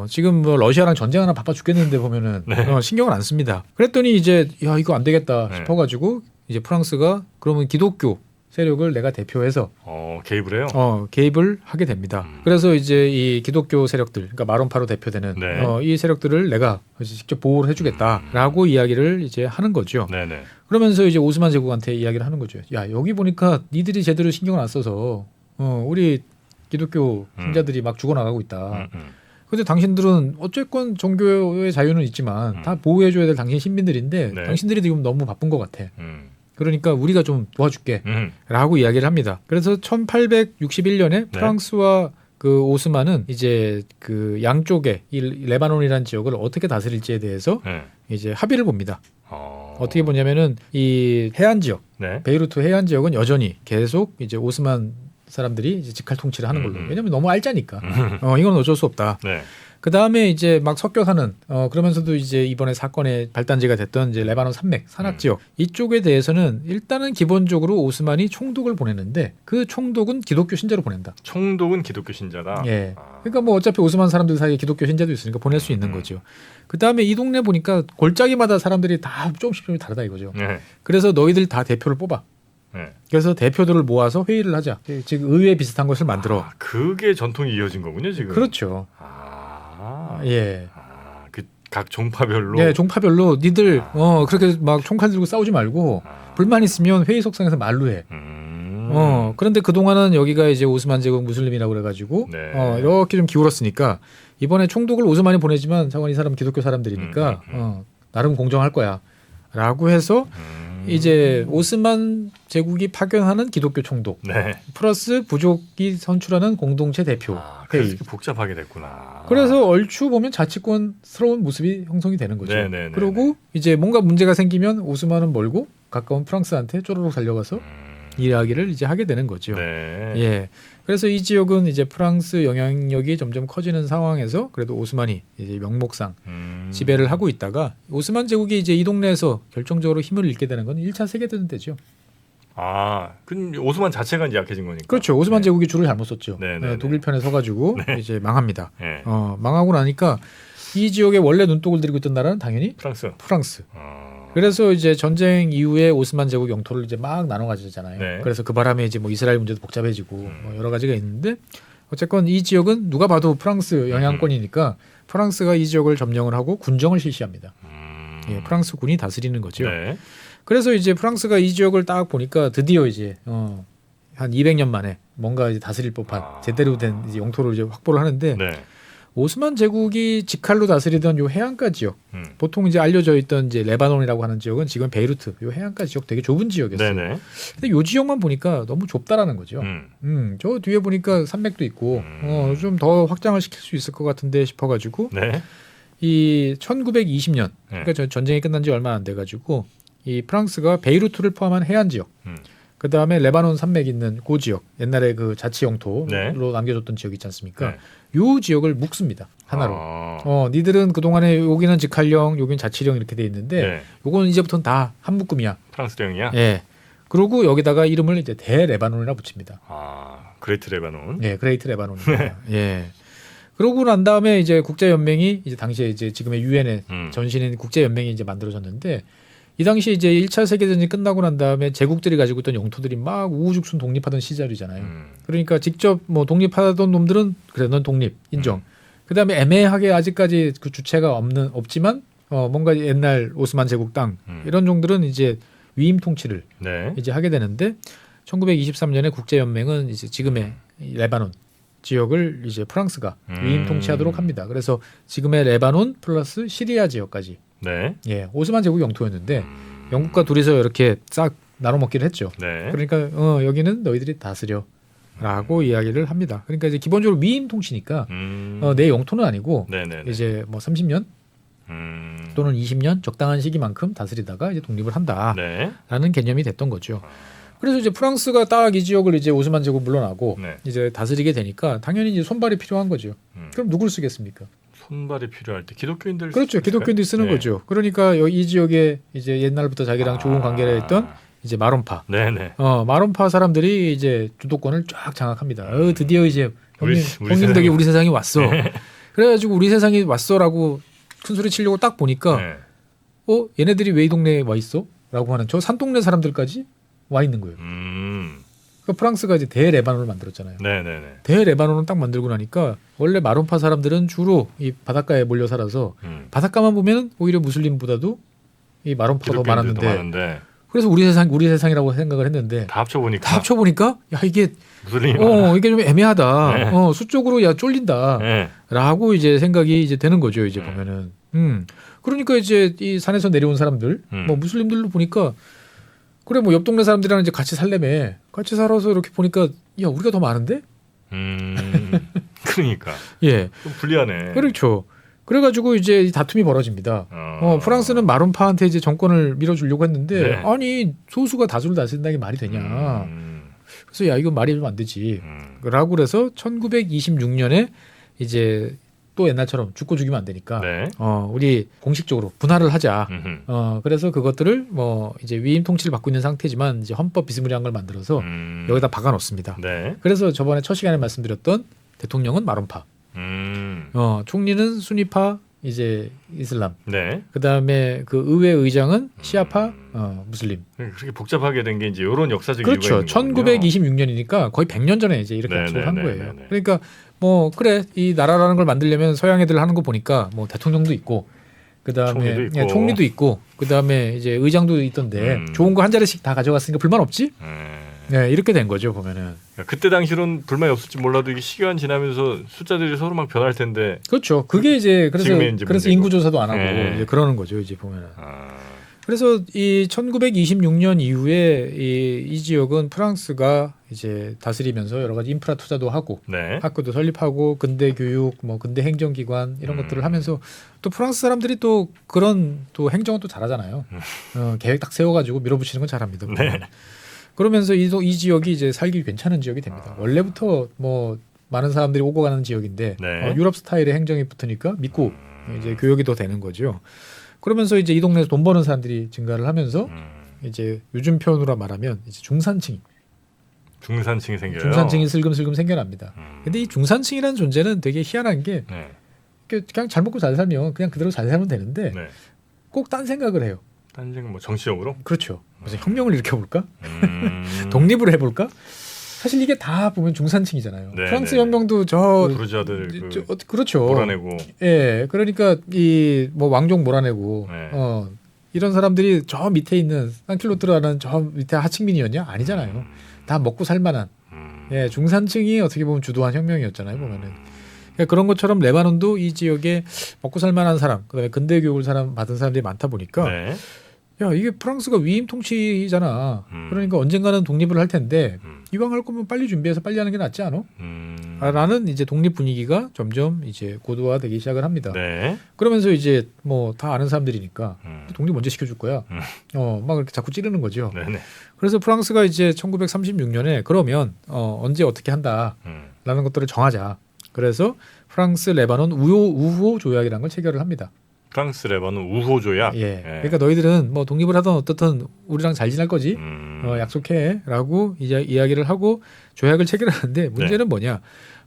S1: 지금 뭐 러시아랑 전쟁하나 바빠 죽겠는데 보면은
S2: 네.
S1: 신경을 안 씁니다. 그랬더니 이제 야 이거 안 되겠다 싶어가지고 이제 프랑스가 그러면 기독교 세력을 내가 대표해서
S2: 개입을 해요.
S1: 개입을 하게 됩니다. 그래서 이제 이 기독교 세력들, 그러니까 마론파로 대표되는
S2: 네.
S1: 이 세력들을 내가 직접 보호를 해주겠다라고 이야기를 이제 하는 거죠.
S2: 네네.
S1: 그러면서 이제 오스만 제국한테 이야기를 하는 거죠. 야 여기 보니까 니들이 제대로 신경을 안 써서 우리 기독교 신자들이 막 죽어나가고 있다. 근데 당신들은 어쨌건 종교의 자유는 있지만 다 보호해줘야 될 당신 신민들인데
S2: 네.
S1: 당신들이 지금 너무 바쁜 것 같아. 그러니까 우리가 좀 도와줄게 라고 이야기를 합니다. 그래서 1861년에 프랑스와 그 오스만은 이제 그 양쪽에 이 레바논이라는 지역을 어떻게 다스릴지에 대해서 이제 합의를 봅니다. 어떻게 보냐면은 이 해안 지역, 베이루트 해안 지역은 여전히 계속 이제 오스만 사람들이 이제 직할 통치를 하는 걸로. 왜냐면 너무 알짜니까. 이건 어쩔 수 없다. 그 다음에 이제 막 섞여 사는 그러면서도 이제 이번에 사건의 발단지가 됐던 이제 레바논 산맥 산악 지역 이쪽에 대해서는 일단은 기본적으로 오스만이 총독을 보내는데 그 총독은 기독교 신자로 보낸다.
S2: 총독은 기독교 신자다.
S1: 예. 그러니까 뭐 어차피 오스만 사람들 사이에 기독교 신자도 있으니까 보낼 수 있는 거죠. 그 다음에 이 동네 보니까 골짜기마다 사람들이 다 조금씩 다르다 이거죠. 그래서 너희들 다 대표를 뽑아. 그래서 대표들을 모아서 회의를 하자. 지금 의회 비슷한 것을 만들어.
S2: 그게 전통이 이어진 거군요 지금.
S1: 그렇죠. 예.
S2: 그 각 종파별로.
S1: 네, 종파별로 니들 그렇게 막 총칼 들고 싸우지 말고 불만 있으면 회의 속상에서 말로 해. 그런데 그 동안은 여기가 이제 오스만 제국 무슬림이라고 그래가지고 이렇게 좀 기울었으니까 이번에 총독을 오스만이 보내지만 상관 이 사람 기독교 사람들이니까 나름 공정할 거야라고 해서. 이제 오스만 제국이 파견하는 기독교 총독 플러스 부족이 선출하는 공동체 대표
S2: 그래서 이렇게 복잡하게 됐구나.
S1: 그래서 얼추 보면 자치권스러운 모습이 형성이 되는 거죠.
S2: 네네네네.
S1: 그리고 이제 뭔가 문제가 생기면 오스만은 멀고 가까운 프랑스한테 쪼르륵 달려가서 이야기를 이제 하게 되는 거죠. 예. 그래서 이 지역은 이제 프랑스 영향력이 점점 커지는 상황에서 그래도 오스만이 이제 명목상 지배를 하고 있다가 오스만 제국이 이제 이 동네에서 결정적으로 힘을 잃게 되는 건 1차 세계대전 때죠.
S2: 그럼 오스만 자체가 이제 약해진 거니까.
S1: 그렇죠. 오스만 제국이 줄을 잘못 썼죠.
S2: 네네네.
S1: 독일 편에 서가지고 이제 망합니다. 망하고 나니까 이 지역에 원래 눈독을 들이고 있던 나라는 당연히 프랑스. 그래서 이제 전쟁 이후에 오스만 제국 영토를 이제 막 나눠 가지잖아요. 그래서 그 바람에 이제 뭐 이스라엘 문제도 복잡해지고 뭐 여러 가지가 있는데 어쨌건 이 지역은 누가 봐도 프랑스 영향권이니까 프랑스가 이 지역을 점령을 하고 군정을 실시합니다. 예, 프랑스 군이 다스리는 거죠. 그래서 이제 프랑스가 이 지역을 딱 보니까 드디어 이제 한 200년 만에 뭔가 이제 다스릴 법한 제대로 된 이제 영토를 이제 확보를 하는데. 오스만 제국이 직할로 다스리던 요 해안가 지역, 보통 이제 알려져 있던 이제 레바논이라고 하는 지역은 지금 베이루트, 요 해안가 지역 되게 좁은 지역이었어요. 근데 요 지역만 보니까 너무 좁다라는 거죠. 저 뒤에 보니까 산맥도 있고 좀 더 확장을 시킬 수 있을 것 같은데 싶어가지고 이 1920년, 그러니까 전쟁이 끝난 지 얼마 안 돼가지고 이 프랑스가 베이루트를 포함한 해안 지역. 그 다음에 레바논 산맥 있는 그 지역 옛날에 그 자치 영토로 남겨줬던 지역 있지 않습니까? 요 지역을 묶습니다 하나로. 니들은 그 동안에 여기는 직할령, 여기는 자치령 이렇게 돼 있는데 요거는 이제부터는 다 한 묶음이야.
S2: 프랑스령이야.
S1: 예. 그리고 여기다가 이름을 이제 대레바논이라 붙입니다.
S2: 그레이트 레바논.
S1: 예, 그레이트 레바논입니다. 예. 그러고 난 다음에 이제 국제 연맹이 이제 당시에 이제 지금의 유엔의 전신인 국제 연맹이 이제 만들어졌는데. 이 당시 이제 1차 세계대전이 끝나고 난 다음에 제국들이 가지고 있던 영토들이 막 우후죽순 독립하던 시절이잖아요. 그러니까 직접 뭐 독립하던 놈들은 그래 넌 독립 인정. 그다음에 애매하게 아직까지 그 주체가 없지만 뭔가 옛날 오스만 제국 땅 이런 종들은 이제 위임 통치를 이제 하게 되는데 1923년에 국제 연맹은 이제 지금의 레바논 지역을 이제 프랑스가 위임 통치하도록 합니다. 그래서 지금의 레바논 플러스 시리아 지역까지 예, 오스만 제국 영토였는데 영국과 둘이서 이렇게 싹 나눠 먹기를 했죠.
S2: 네.
S1: 그러니까 여기는 너희들이 다스려라고 이야기를 합니다. 그러니까 이제 기본적으로 위임 통치니까 내 영토는 아니고
S2: 네네네.
S1: 이제 뭐 30년 또는 20년 적당한 시기만큼 다스리다가 이제 독립을 한다라는
S2: 네.
S1: 개념이 됐던 거죠. 그래서 이제 프랑스가 딱 이 지역을 이제 오스만 제국 물러나고
S2: 네.
S1: 이제 다스리게 되니까 당연히 이제 손발이 필요한 거죠. 그럼 누굴 쓰겠습니까?
S2: 손발이 필요할 때 기독교인들
S1: 그렇죠. 기독교인들이 쓰는 거죠. 그러니까 이 지역에 이제 옛날부터 자기랑 좋은 관계를 했던 이제 마론파.
S2: 네네.
S1: 마론파 사람들이 이제 주도권을 쫙 장악합니다. 드디어 이제
S2: 우리
S1: 형님 덕에 우리 세상이 왔어.
S2: 네.
S1: 그래가지고 우리 세상이 왔어라고 큰 소리 치려고 딱 보니까
S2: 네.
S1: 얘네들이 왜 이 동네에 와 있어? 라고 하는 저 산동네 사람들까지 와 있는 거예요. 그러니까 프랑스가 이제 대레바논을 만들었잖아요.
S2: 네네네.
S1: 대레바논을 딱 만들고 나니까 원래 마론파 사람들은 주로 이 바닷가에 몰려 살아서 바닷가만 보면 오히려 무슬림보다도 이 마론파가 더 많았는데 그래서 우리 세상이라고 생각을 했는데
S2: 다 합쳐보니까
S1: 야 이게
S2: 무슬림이
S1: 이게 좀 애매하다.
S2: 네.
S1: 수적으로 야 쫄린다.
S2: 네.
S1: 라고 이제 생각이 이제 되는 거죠. 이제 보면은. 그러니까 이제 이 산에서 내려온 사람들, 뭐 무슬림들로 보니까 그래 뭐 옆 동네 사람들이랑 이제 같이 살려면 같이 살아서 이렇게 보니까 야 우리가 더 많은데?
S2: 그러니까
S1: 예.
S2: 좀 불리하네.
S1: 그렇죠. 그래가지고 이제 이 다툼이 벌어집니다. 프랑스는 마론파한테 이제 정권을 밀어주려고 했는데
S2: 네.
S1: 아니 소수가 다수를 다스린다는 게 말이 되냐. 그래서 야 이거 말이 좀 안 되지. 라고 그래서 1926년에 이제 또 옛날처럼 죽고 죽이면 안 되니까
S2: 네.
S1: 우리 공식적으로 분할을 하자.
S2: 음흠.
S1: 그래서 그것들을 뭐 이제 위임 통치를 받고 있는 상태지만 이제 헌법 비스무리한 걸 만들어서 여기다 박아 놓습니다.
S2: 네.
S1: 그래서 저번에 첫 시간에 말씀드렸던 대통령은 마론파, 총리는 수니파 이제 이슬람,
S2: 네.
S1: 그다음에 그 의회 의장은 시아파 무슬림.
S2: 그렇게 복잡하게 된 게 이제 이런 역사적
S1: 그렇죠.
S2: 이유가 있는 거군요.
S1: 1926년이니까 거의 100년 전에 이제 이렇게
S2: 네,
S1: 약속을 한
S2: 네,
S1: 거예요.
S2: 네, 네.
S1: 그러니까 뭐 그래 이 나라라는 걸 만들려면 서양 애들 하는 거 보니까 뭐 대통령도 있고 그다음에
S2: 총리도 있고.
S1: 총리도 있고 그다음에 이제 의장도 있던데 좋은 거 한 자리씩 다 가져갔으니까 불만 없지? 네, 이렇게 된 거죠 보면은.
S2: 그때 당시로는 불만이 없을지 몰라도 이게 시간 지나면서 숫자들이 서로 막 변할 텐데.
S1: 그렇죠. 그게 이제
S2: 지금의 이제
S1: 그래서
S2: 문제고.
S1: 인구 조사도 안 하고
S2: 네.
S1: 이제 그러는 거죠 이제 보면은. 그래서 이 1926년 이후에 이 지역은 프랑스가 이제 다스리면서 여러 가지 인프라 투자도 하고
S2: 네.
S1: 학교도 설립하고 근대 교육, 뭐 근대 행정기관 이런 것들을 하면서 또 프랑스 사람들이 또 그런 또 행정은 또 잘하잖아요. 계획 딱 세워가지고 밀어붙이는 건 잘합니다.
S2: 네.
S1: 그러면서 이 지역이 이제 살기 괜찮은 지역이 됩니다. 원래부터 뭐 많은 사람들이 오고 가는 지역인데
S2: 네.
S1: 유럽 스타일의 행정이 붙으니까 믿고 이제 교역이 더 되는 거죠. 그러면서 이제 이 동네에서 돈 버는 사람들이 증가를 하면서 이제 요즘 표현으로 말하면 이제 중산층이 슬금슬금 생겨납니다. 근데 이 중산층이라는 존재는 되게 희한한 게
S2: 네.
S1: 그냥 잘 먹고 잘 살면 그냥 그대로 잘 살면 되는데
S2: 네.
S1: 꼭 딴 생각을 해요.
S2: 딴 생각 뭐 정치적으로?
S1: 그렇죠. 무슨 혁명을 일으켜볼까? 독립을 해볼까? 사실 이게 다 보면 중산층이잖아요.
S2: 네,
S1: 프랑스
S2: 네.
S1: 혁명도
S2: 부르주아들
S1: 그렇죠.
S2: 몰아내고.
S1: 예, 그러니까 이 뭐 왕족 몰아내고
S2: 네.
S1: 이런 사람들이 저 밑에 있는 산킬로트라는 저 밑에 하층민이었냐? 아니잖아요. 다 먹고 살만한 예, 중산층이 어떻게 보면 주도한 혁명이었잖아요. 보면은 그러니까 그런 것처럼 레바논도 이 지역에 먹고 살만한 사람, 그다음에 근대 교육을 받은 사람들이 많다 보니까
S2: 네.
S1: 야 이게 프랑스가 위임 통치잖아. 그러니까 언젠가는 독립을 할 텐데 이왕 할 거면 빨리 준비해서 빨리 하는 게 낫지 않아? 라는 이제 독립 분위기가 점점 이제 고도화되기 시작을 합니다.
S2: 네.
S1: 그러면서 이제 뭐 다 아는 사람들이니까 독립 언제 시켜줄 거야? 막 이렇게 자꾸 찌르는 거죠.
S2: 네네.
S1: 그래서 프랑스가 이제 1936년에 그러면 언제 어떻게 한다라는 것들을 정하자. 그래서 프랑스 레바논 우호 조약이라는 걸 체결을 합니다.
S2: 프랑스 레바논 우호 조약.
S1: 예. 그러니까 너희들은 뭐 독립을 하든 어떻든 우리랑 잘 지낼 거지. 약속해라고 이제 이야기를 하고 조약을 체결하는데 문제는 뭐냐?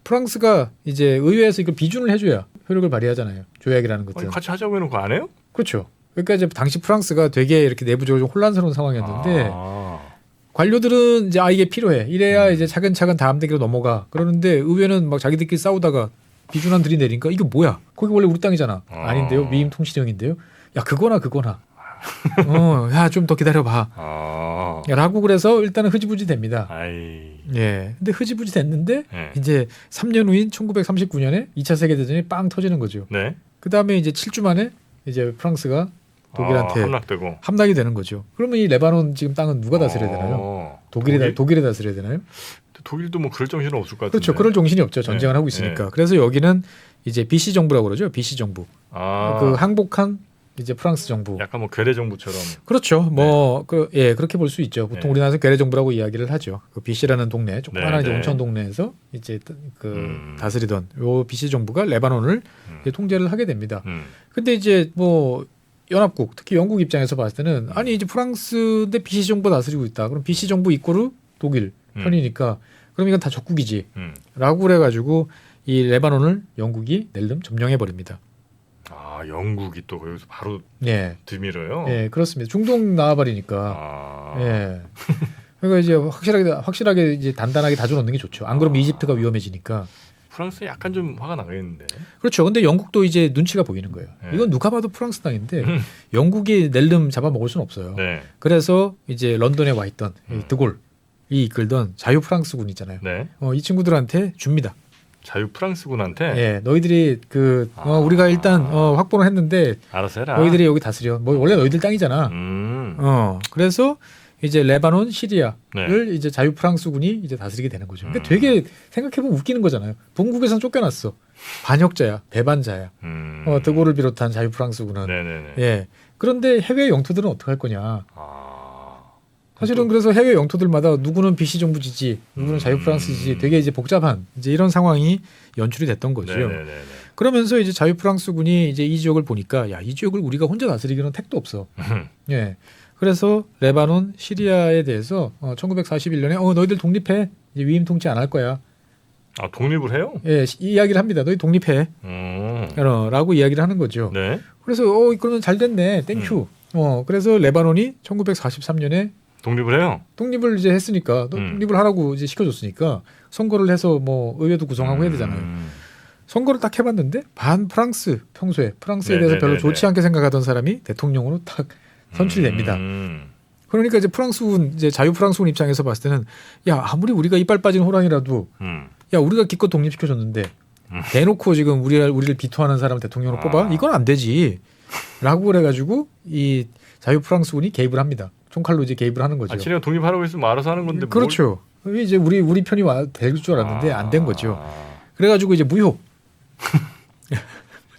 S1: 프랑스가 이제 의회에서 이걸 비준을 해줘야 효력을 발휘하잖아요. 조약이라는 것들은.
S2: 아니, 같이 하자고 해놓고 안 해요?
S1: 그렇죠. 그러니까 이제 당시 프랑스가 되게 이렇게 내부적으로 좀 혼란스러운 상황이었는데 관료들은 이제 이게 필요해. 이래야 이제 차근차근 다음 단계로 넘어가. 그러는데 의회는 막 자기들끼리 싸우다가 비준안 들이내니까 이게 뭐야? 거기 원래 우리 땅이잖아. 아닌데요. 위임 통치령인데요. 야 그거나. 야 좀 더 기다려봐. 라고 그래서 일단은 흐지부지 됩니다. 예. 근데 흐지부지 됐는데 이제 3년 후인 1939년에 2차 세계대전이 빵 터지는 거죠.
S2: 네.
S1: 그 다음에 이제 7주 만에 이제 프랑스가 독일한테
S2: 함락되고
S1: 함락이 되는 거죠. 그러면 이 레바논 지금 땅은 누가 다스려야 되나요? 독일이 다스려야 되나요?
S2: 독일도 뭐 그럴 정신은 없을 것 같은데.
S1: 그렇죠. 그럴 정신이 없죠. 전쟁을 하고 있으니까. 그래서 여기는 이제 BC 정부라고 그러죠. BC 정부. 그 항복한 이제 프랑스 정부.
S2: 약간 뭐 괴뢰 정부처럼.
S1: 그렇죠. 뭐 그렇게 볼 수 있죠. 보통 우리나라에서 괴뢰 정부라고 이야기를 하죠. 그 BC라는 동네, 조그마한 이제 온천 동네에서 이제 다스리던 요 BC 정부가 레바논을 이제 통제를 하게 됩니다. 근데 이제 뭐 연합국, 특히 영국 입장에서 봤을 때는 아니 이제 프랑스인데 BC 정부 다스리고 있다. 그럼 BC 정부 이꼬르 독일 편이니까 그럼 이건 다 적국이지. 라고 그래가지고 이 레바논을 영국이 낼름 점령해 버립니다.
S2: 아, 영국이 또 여기서 바로 들밀어요.
S1: 네, 그렇습니다. 중동 나와버리니까. 예. 그러니까 이제 확실하게 이제 단단하게 다져 놓는 게 좋죠. 안 그러면 이집트가 위험해지니까.
S2: 프랑스 약간 좀 화가 나겠는데.
S1: 그렇죠. 근데 영국도 이제 눈치가 보이는 거예요. 이건 누가 봐도 프랑스 땅인데 영국이 낼름 잡아먹을 수는 없어요. 그래서 이제 런던에 와 있던 드골이 이끌던 자유 프랑스군 있잖아요. 이 친구들한테 줍니다.
S2: 자유 프랑스군한테.
S1: 너희들이 우리가 일단 확보를 했는데
S2: 알아서 해라.
S1: 너희들이 여기 다스려. 뭐 원래 너희들 땅이잖아. 그래서 이제 레바논, 시리아를 이제 자유 프랑스군이 이제 다스리게 되는 거죠. 그러니까 되게 생각해보면 웃기는 거잖아요. 본국에서는 쫓겨났어. 반역자야, 배반자야. 드골을 비롯한 자유 프랑스군은. 그런데 해외 영토들은 어떻게 할 거냐. 사실은 그래서 해외 영토들마다 누구는 BC 정부 지지, 누구는 자유 프랑스 지지, 되게 이제 복잡한 이제 이런 상황이 연출이 됐던 거죠. 그러면서 이제 자유 프랑스군이 이제 이 지역을 보니까 야, 이 지역을 우리가 혼자 다스리기는 택도 없어. 그래서 레바논, 시리아에 대해서 1941년에 너희들 독립해. 이제 위임 통치 안 할 거야.
S2: 아, 독립을 해요?
S1: 이 이야기를 합니다. 너희 독립해. 라고 이야기를 하는 거죠. 그래서 그러면 잘 됐네. 땡큐. 그래서 레바논이 1943년에
S2: 독립을 해요.
S1: 독립을 이제 했으니까 독립을 하라고 이제 시켜줬으니까 선거를 해서 뭐 의회도 구성하고 해야 되잖아요. 선거를 딱 해봤는데 반 프랑스 평소에 프랑스에 대해서 별로 좋지 않게 생각하던 사람이 대통령으로 딱 선출됩니다. 그러니까 이제 프랑스군 이제 자유 프랑스군 입장에서 봤을 때는 야 아무리 우리가 이빨 빠진 호랑이라도 야 우리가 기껏 독립시켜줬는데 대놓고 지금 우리를 비토하는 사람을 대통령으로 뽑아 이건 안 되지라고 그래가지고 이 자유 프랑스군이 개입을 합니다. 총칼로 이제 개입을 하는 거죠.
S2: 지네가 독립하라고 했으면 알아서 하는 건데.
S1: 그렇죠. 이제 우리 편이 될 줄 알았는데 안 된 거죠. 그래가지고 이제 무효.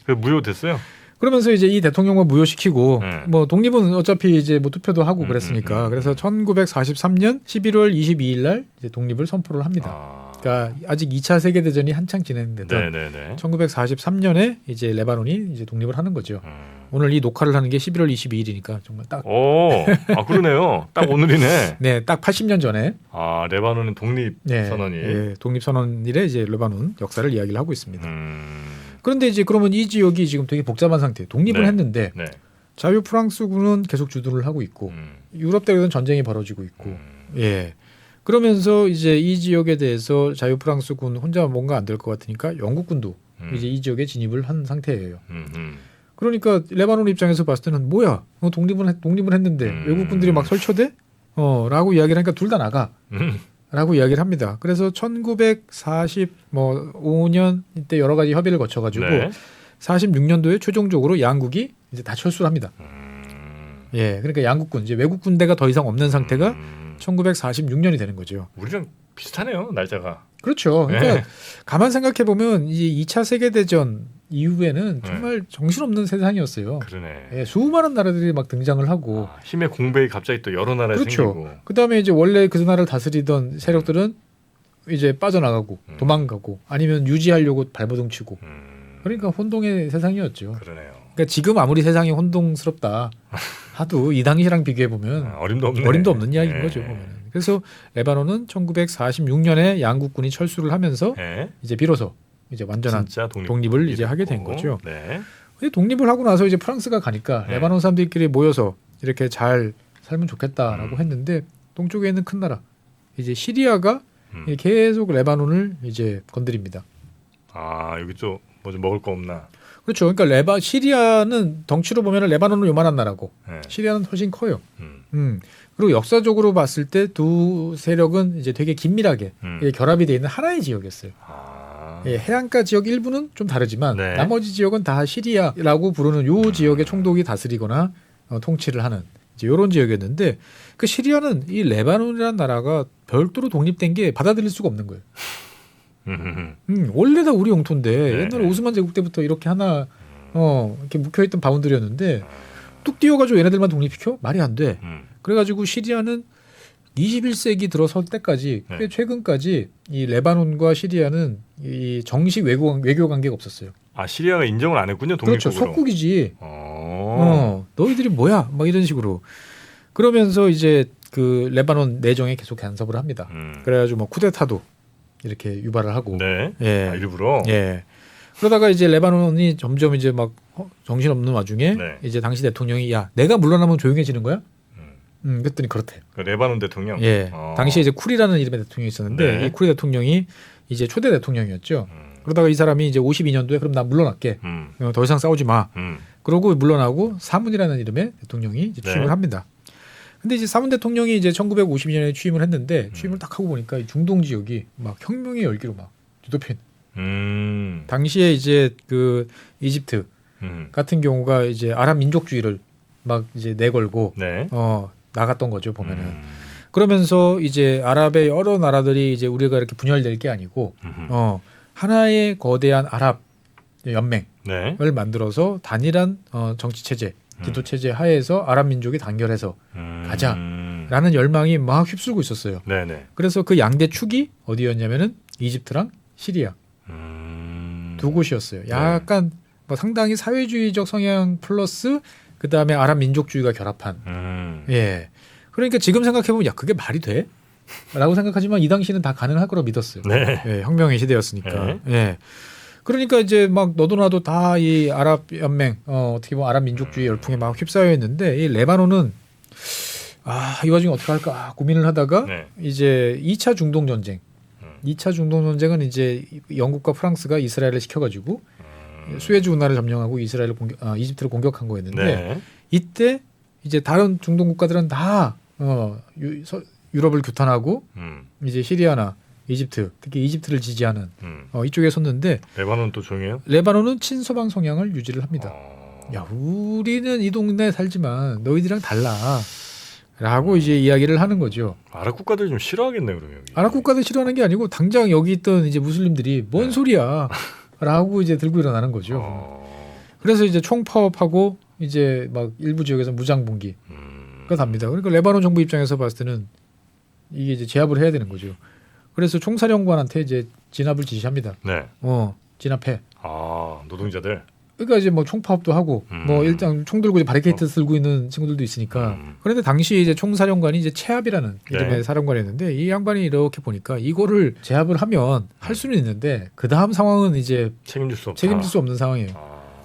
S2: 그 무효됐어요?
S1: 그러면서 이제 이 대통령을 무효시키고 뭐 독립은 어차피 이제 뭐 투표도 하고 그랬으니까 그래서 1943년 11월 22일 날 이제 독립을 선포를 합니다. 그러니까 아직 2차 세계 대전이 한창 진행되던 1943년에 이제 레바논이 이제 독립을 하는 거죠. 오늘 이 녹화를 하는 게 11월 22일이니까 정말 딱.
S2: 그러네요. 딱 오늘이네.
S1: 네, 딱 80년 전에.
S2: 레바논은 독립 선언이.
S1: 독립 선언일에 이제 레바논 역사를 이야기를 하고 있습니다. 그런데 이제 그러면 이 지역이 지금 되게 복잡한 상태. 독립을 했는데 자유 프랑스군은 계속 주도를 하고 있고 유럽 대륙은 전쟁이 벌어지고 있고. 그러면서 이제 이 지역에 대해서 자유 프랑스군 혼자 뭔가 안 될 것 같으니까 영국군도 이제 이 지역에 진입을 한 상태예요. 그러니까 레바논 입장에서 봤을 때는 뭐야? 독립을 했는데 외국군들이 막 설쳐대? 라고 이야기를 하니까 둘 다 나가. 라고 이야기를 합니다. 그래서 1945년 이때 여러 가지 협의를 거쳐가지고 46년도에 최종적으로 양국이 이제 다 철수를 합니다. 그러니까 양국군 이제 외국 군대가 더 이상 없는 상태가 1946년이 되는 거죠.
S2: 우리랑 비슷하네요, 날짜가.
S1: 그렇죠. 그러니까 가만 생각해 보면 이 2차 세계 대전 이후에는 정말 정신없는 세상이었어요.
S2: 그러네.
S1: 수많은 나라들이 막 등장을 하고
S2: 힘의 공백이 갑자기 또 여러 나라에 생기고.
S1: 그다음에 이제 원래 그 나라를 다스리던 세력들은 이제 빠져나가고 도망가고 아니면 유지하려고 발버둥 치고. 그러니까 혼동의 세상이었죠.
S2: 그러네요.
S1: 그러니까 지금 아무리 세상이 혼동스럽다 하도 이 당시랑 비교해 보면 어림도 없는 이야기인 거죠. 보면은. 그래서 레바논은 1946년에 양국군이 철수를 하면서 이제 비로소 이제 완전한 독립을 이제 하게 된 거죠. 근데 독립을 하고 나서 이제 프랑스가 가니까 레바논 사람들끼리 모여서 이렇게 잘 살면 좋겠다라고 했는데 동쪽에 있는 큰 나라 이제 시리아가 계속 레바논을 이제 건드립니다.
S2: 여기 좀 뭐 좀 먹을 거 없나?
S1: 그렇죠. 그러니까 시리아는 덩치로 보면 레바논은 요만한 나라고 시리아는 훨씬 커요. 그리고 역사적으로 봤을 때 두 세력은 이제 되게 긴밀하게 결합이 되어 있는 하나의 지역이었어요. 해안가 지역 일부는 좀 다르지만 나머지 지역은 다 시리아라고 부르는 요 지역의 총독이 다스리거나 통치를 하는 이제 이런 지역이었는데 그 시리아는 이 레바논이라는 나라가 별도로 독립된 게 받아들일 수가 없는 거예요. 원래 다 우리 영토인데
S2: 네.
S1: 옛날에 오스만 제국 때부터 이렇게 하나 이렇게 묵혀있던 바운드리였는데 뚝 띄워가지고 얘네들만 독립시켜? 말이 안 돼. 그래가지고 시리아는 21세기 들어설 때까지 꽤
S2: 네.
S1: 최근까지 이 레바논과 시리아는 이 정식 외교 관계가 없었어요.
S2: 아 시리아가 인정을 안 했군요.
S1: 그렇죠.
S2: 독립국으로.
S1: 속국이지. 너희들이 뭐야? 막 이런 식으로. 그러면서 이제 그 레바논 내정에 계속 간섭을 합니다. 그래가지고 뭐 쿠데타도 이렇게 유발을 하고.
S2: 네.
S1: 예.
S2: 아, 일부러.
S1: 예. 그러다가 이제 레바논이 점점 이제 막 정신없는 와중에
S2: 네.
S1: 이제 당시 대통령이 야 내가 물러나면 조용해지는 거야? 그랬더니 그렇대.
S2: 그 레바논 대통령.
S1: 예. 당시에 이제 쿨이라는 이름의 대통령이 있었는데
S2: 네.
S1: 이 쿨 대통령이 이제 초대 대통령이었죠. 그러다가 이 사람이 이제 52년도에 그럼 나 물러날게. 더 이상 싸우지 마. 그러고 물러나고 사문이라는 이름의 대통령이 이제 취임을
S2: 네.
S1: 합니다. 근데 이제 사문 대통령이 이제 1952년에 취임을 했는데 취임을 딱 하고 보니까 이 중동 지역이 막 혁명의 열기로 막 뒤덮인. 당시에 이제 그 이집트 같은 경우가 이제 아랍 민족주의를 막 이제 내걸고
S2: 네.
S1: 나갔던 거죠 보면은. 그러면서 이제 아랍의 여러 나라들이 이제 우리가 이렇게 분열될 게 아니고 하나의 거대한 아랍 연맹을
S2: 네.
S1: 만들어서 단일한 정치 체제, 지도 체제 하에서 아랍 민족이 단결해서 가자라는 열망이 막 휩쓸고 있었어요.
S2: 네네.
S1: 그래서 그 양대 축이 어디였냐면은 이집트랑 시리아 두 곳이었어요. 약간 뭐 상당히 사회주의적 성향 플러스 그 다음에 아랍 민족주의가 결합한. 예. 그러니까 지금 생각해 보면 야 그게 말이 돼? 라고 생각하지만 이 당시는 다 가능할 거라고 믿었어요.
S2: 네.
S1: 예, 혁명의 시대였으니까. 예. 그러니까 이제 막 너도 나도 다 이 아랍 연맹 어떻게 보면 아랍 민족주의 열풍에 막 휩싸여 있는데 이 레바논은 이 와중에 어떻게 할까 고민을 하다가
S2: 네.
S1: 이제 2차 중동 전쟁. 2차 중동 전쟁은 이제 영국과 프랑스가 이스라엘을 시켜가지고 수에즈 운하를 점령하고 이집트를 공격한 거였는데
S2: 네.
S1: 이때 이제 다른 중동 국가들은 다 유럽을 규탄하고 이제 시리아나 이집트 특히 이집트를 지지하는 이쪽에 섰는데
S2: 레바논 또 조용해요?
S1: 레바논은 친서방 성향을 유지를 합니다. 야 우리는 이 동네에 살지만 너희들이랑 달라라고 이제 이야기를 하는 거죠.
S2: 아랍 국가들 좀 싫어하겠네 그러면 여기.
S1: 아랍 국가들 싫어하는 게 아니고 당장 여기 있던 이제 무슬림들이 뭔 소리야라고 이제 들고 일어나는 거죠. 그래서 이제 총파업하고 이제 막 일부 지역에서 무장봉기가 답니다. 그러니까 레바논 정부 입장에서 봤을 때는 이게 이제 제압을 해야 되는 거죠. 그래서 총사령관한테 이제 진압을 지시합니다.
S2: 네.
S1: 진압해.
S2: 노동자들.
S1: 그러니까 이제 뭐 총파업도 하고 뭐 일단 총 들고 이제 바리케이트 들고 있는 친구들도 있으니까. 그런데 당시 이제 총사령관이 이제 체압이라는 이름의
S2: 네.
S1: 사령관이었는데 이 양반이 이렇게 보니까 이거를 제압을 하면 할 수는 있는데 그 다음 상황은 이제
S2: 책임질 수 없다.
S1: 책임질 수 없는 상황이에요.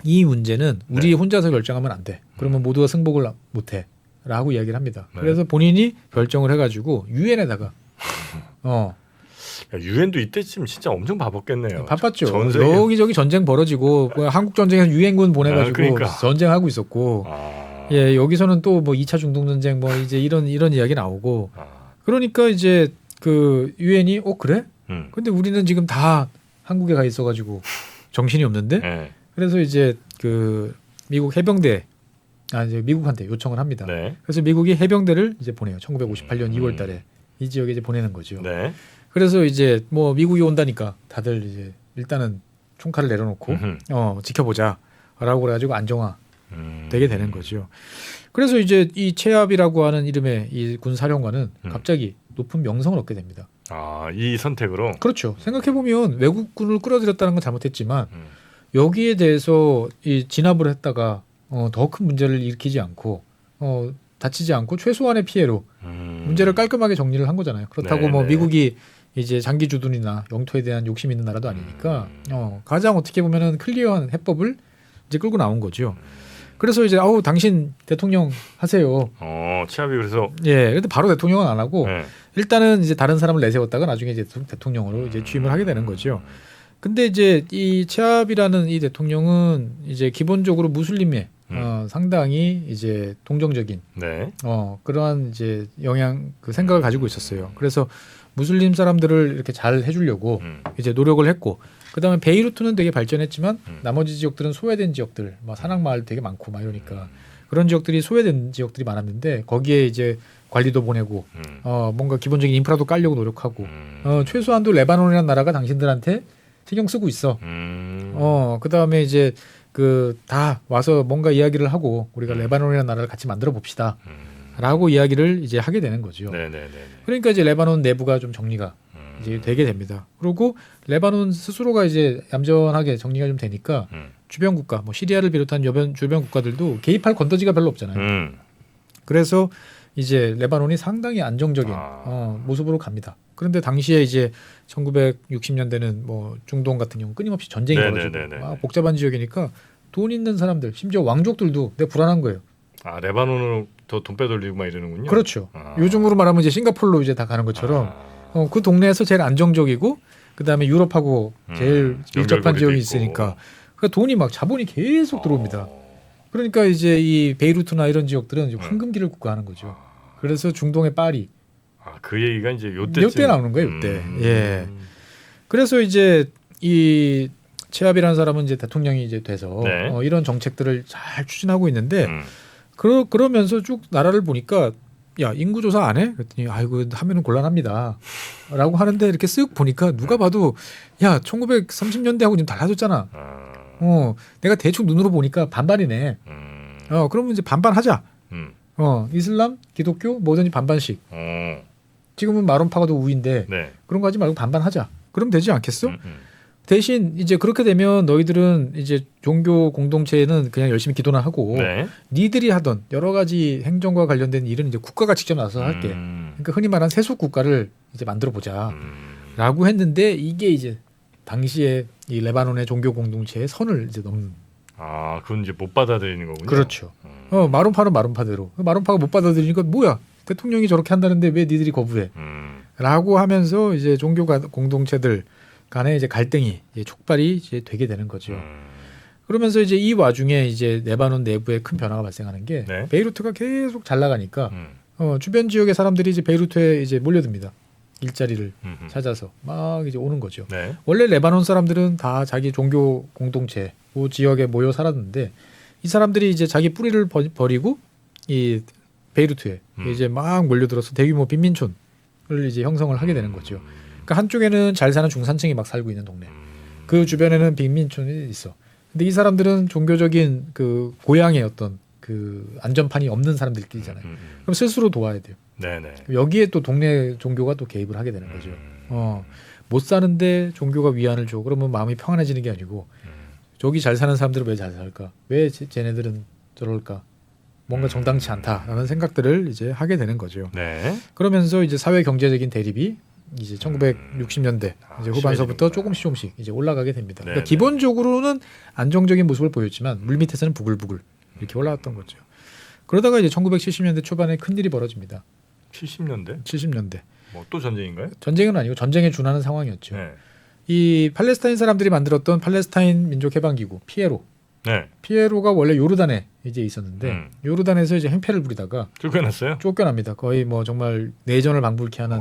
S1: 이 문제는 우리 혼자서 결정하면 안 돼. 그러면 모두가 승복을 못 해. 라고 이야기를 합니다.
S2: 네.
S1: 그래서 본인이 결정을 해가지고 유엔에다가
S2: 유엔도 이때쯤 진짜 엄청 바빴겠네요.
S1: 바빴죠.
S2: 전쟁에.
S1: 여기저기 전쟁 벌어지고 한국 전쟁에서 유엔군 보내가지고
S2: 그러니까.
S1: 전쟁하고 있었고 예 여기서는 또 뭐 2차 중동 전쟁 뭐 이제 이런 이야기 나오고 그러니까 이제 그 유엔이 그래? 근데 우리는 지금 다 한국에 가 있어가지고 정신이 없는데
S2: 네.
S1: 그래서 이제 그 미국 해병대 이제 미국한테 요청을 합니다.
S2: 네.
S1: 그래서 미국이 해병대를 이제 보내요. 1958년 2월달에 이 지역에 이제 보내는 거죠.
S2: 네.
S1: 그래서 이제 뭐 미국이 온다니까 다들 이제 일단은 총칼을 내려놓고 지켜보자라고 그래가지고 안정화 되게 되는 거죠. 그래서 이제 이 체압이라고 하는 이름의 이 군 사령관은 갑자기 높은 명성을 얻게 됩니다.
S2: 이 선택으로.
S1: 그렇죠. 생각해 보면 외국군을 끌어들였다는 건 잘못했지만 여기에 대해서 이 진압을 했다가 더 큰 문제를 일으키지 않고 다치지 않고 최소한의 피해로 문제를 깔끔하게 정리를 한 거잖아요. 그렇다고
S2: 네,
S1: 뭐
S2: 네.
S1: 미국이 이제 장기 주둔이나 영토에 대한 욕심 있는 나라도 아니니까 가장 어떻게 보면은 클리어한 해법을 이제 끌고 나온 거죠. 그래서 이제 당신 대통령 하세요.
S2: 치압이 그래서.
S1: 예, 근데 바로 대통령은 안 하고
S2: 네.
S1: 일단은 이제 다른 사람을 내세웠다가 나중에 이제 대통령으로 이제 취임을 하게 되는 거죠. 근데 이제 이 체압이라는 이 대통령은 이제 기본적으로 무슬림의 상당히 이제 동정적인
S2: 네.
S1: 그러한 이제 그 생각을 가지고 있었어요. 그래서 무슬림 사람들을 이렇게 잘 해주려고 이제 노력을 했고, 그다음에 베이루트는 되게 발전했지만 나머지 지역들은 소외된 지역들, 막 산악 마을 되게 많고 막 이러니까 그런 지역들이 소외된 지역들이 많았는데 거기에 이제 관리도 보내고 뭔가 기본적인 인프라도 깔려고 노력하고 최소한도 레바논이라는 나라가 당신들한테 신경 쓰고 있어. 그다음에 이제 그 다 와서 뭔가 이야기를 하고 우리가 레바논이라는 나라를 같이 만들어 봅시다. 라고 이야기를 이제 하게 되는 거죠.
S2: 네네네.
S1: 그러니까 이제 레바논 내부가 좀 정리가 이제 되게 됩니다. 그리고 레바논 스스로가 이제 얌전하게 정리가 좀 되니까 주변 국가, 뭐 시리아를 비롯한 주변 국가들도 개입할 건더지가 별로 없잖아요. 그래서 이제 레바논이 상당히 안정적인 모습으로 갑니다. 그런데 당시에 이제 1960년대는 뭐 중동 같은 경우 끊임없이 전쟁이 벌어지고 복잡한 지역이니까 돈 있는 사람들, 심지어 왕족들도 되게 불안한 거예요.
S2: 아, 레바논으로 더 돈 빼돌리고 막 이러는군요.
S1: 그렇죠. 요즘으로 말하면 이제 싱가포르로 이제 다 가는 것처럼 그 동네에서 제일 안정적이고 그다음에 유럽하고 제일 밀접한 지역이 있으니까 그러니까 돈이 막 자본이 계속 들어옵니다. 그러니까 이제 이 베이루트나 이런 지역들은 이제 황금기를 국가하는 거죠. 그래서 중동의 파리.
S2: 그 얘기가 이제 요때
S1: 나오는 거예요. 요때. 예. 그래서 이제 이 체합이라는 사람은 이제 대통령이 이제 돼서 이런 정책들을 잘 추진하고 있는데 그러면서 쭉 나라를 보니까 야 인구 조사 안 해? 그랬더니 아이고 하면은 곤란합니다. 라고 하는데 이렇게 쓱 보니까 누가 봐도 야 1930년대하고 지금 달라졌잖아. 내가 대충 눈으로 보니까 반반이네. 그러면 이제 반반하자. 이슬람, 기독교 뭐든지 반반씩. 지금은 마론파가도 우인데 그런 거 하지 말고 반반하자. 그럼 되지 않겠어? 대신 이제 그렇게 되면 너희들은 이제 종교 공동체는 그냥 열심히 기도나 하고 니들이 하던 여러 가지 행정과 관련된 일은 이제 국가가 직접 나서서 할게. 그러니까 흔히 말하는 세속 국가를 이제 만들어 보자라고 했는데 이게 이제 당시에 이 레바논의 종교 공동체의 선을 이제 넘는.
S2: 그건 이제 못 받아들이는 거군요.
S1: 그렇죠. 마론파는 마론파대로. 마론파가 못 받아들이니까 뭐야? 대통령이 저렇게 한다는데 왜 니들이 거부해? 라고 하면서 이제 종교 공동체들 간에 이제 갈등이 이제 촉발이 이제 되게 되는 거죠. 그러면서 이제 이 와중에 이제 레바논 내부에 큰 변화가 발생하는 게 베이루트가 계속 잘 나가니까 주변 지역의 사람들이 이제 베이루트에 이제 몰려듭니다. 일자리를 찾아서 막 이제 오는 거죠. 원래 레바논 사람들은 다 자기 종교 공동체 그 지역에 모여 살았는데 이 사람들이 이제 자기 뿌리를 버리고 이 베이루트에 이제 막 몰려들어서 대규모 빈민촌을 이제 형성을 하게 되는 거죠. 그러니까 한쪽에는 잘 사는 중산층이 막 살고 있는 동네, 그 주변에는 빈민촌이 있어. 근데 이 사람들은 종교적인 그 고향의 어떤 그 안전판이 없는 사람들끼리잖아요. 그럼 스스로 도와야 돼요. 여기에 또 동네 종교가 또 개입을 하게 되는 거죠. 못 사는데 종교가 위안을 줘. 그러면 마음이 평안해지는 게 아니고 저기 잘 사는 사람들은 왜 잘 살까? 왜 쟤네들은 저럴까? 뭔가 정당치 않다라는 생각들을 이제 하게 되는 거죠. 그러면서 이제 사회 경제적인 대립이 이제 1960년대 이제 후반서부터 조금씩 이제 올라가게 됩니다. 그러니까 기본적으로는 안정적인 모습을 보였지만 물밑에서는 부글부글 이렇게 올라왔던 거죠. 그러다가 이제 1970년대 초반에 큰 일이 벌어집니다. 70년대.
S2: 뭐 또 전쟁인가요?
S1: 전쟁은 아니고 전쟁에 준하는 상황이었죠. 이 팔레스타인 사람들이 만들었던 팔레스타인 민족 해방 기구 피에로. 피에로가 원래 요르단에 이제 있었는데 요르단에서 이제 행패를 부리다가 쫓겨납니다. 거의 뭐 정말 내전을 방불케 하는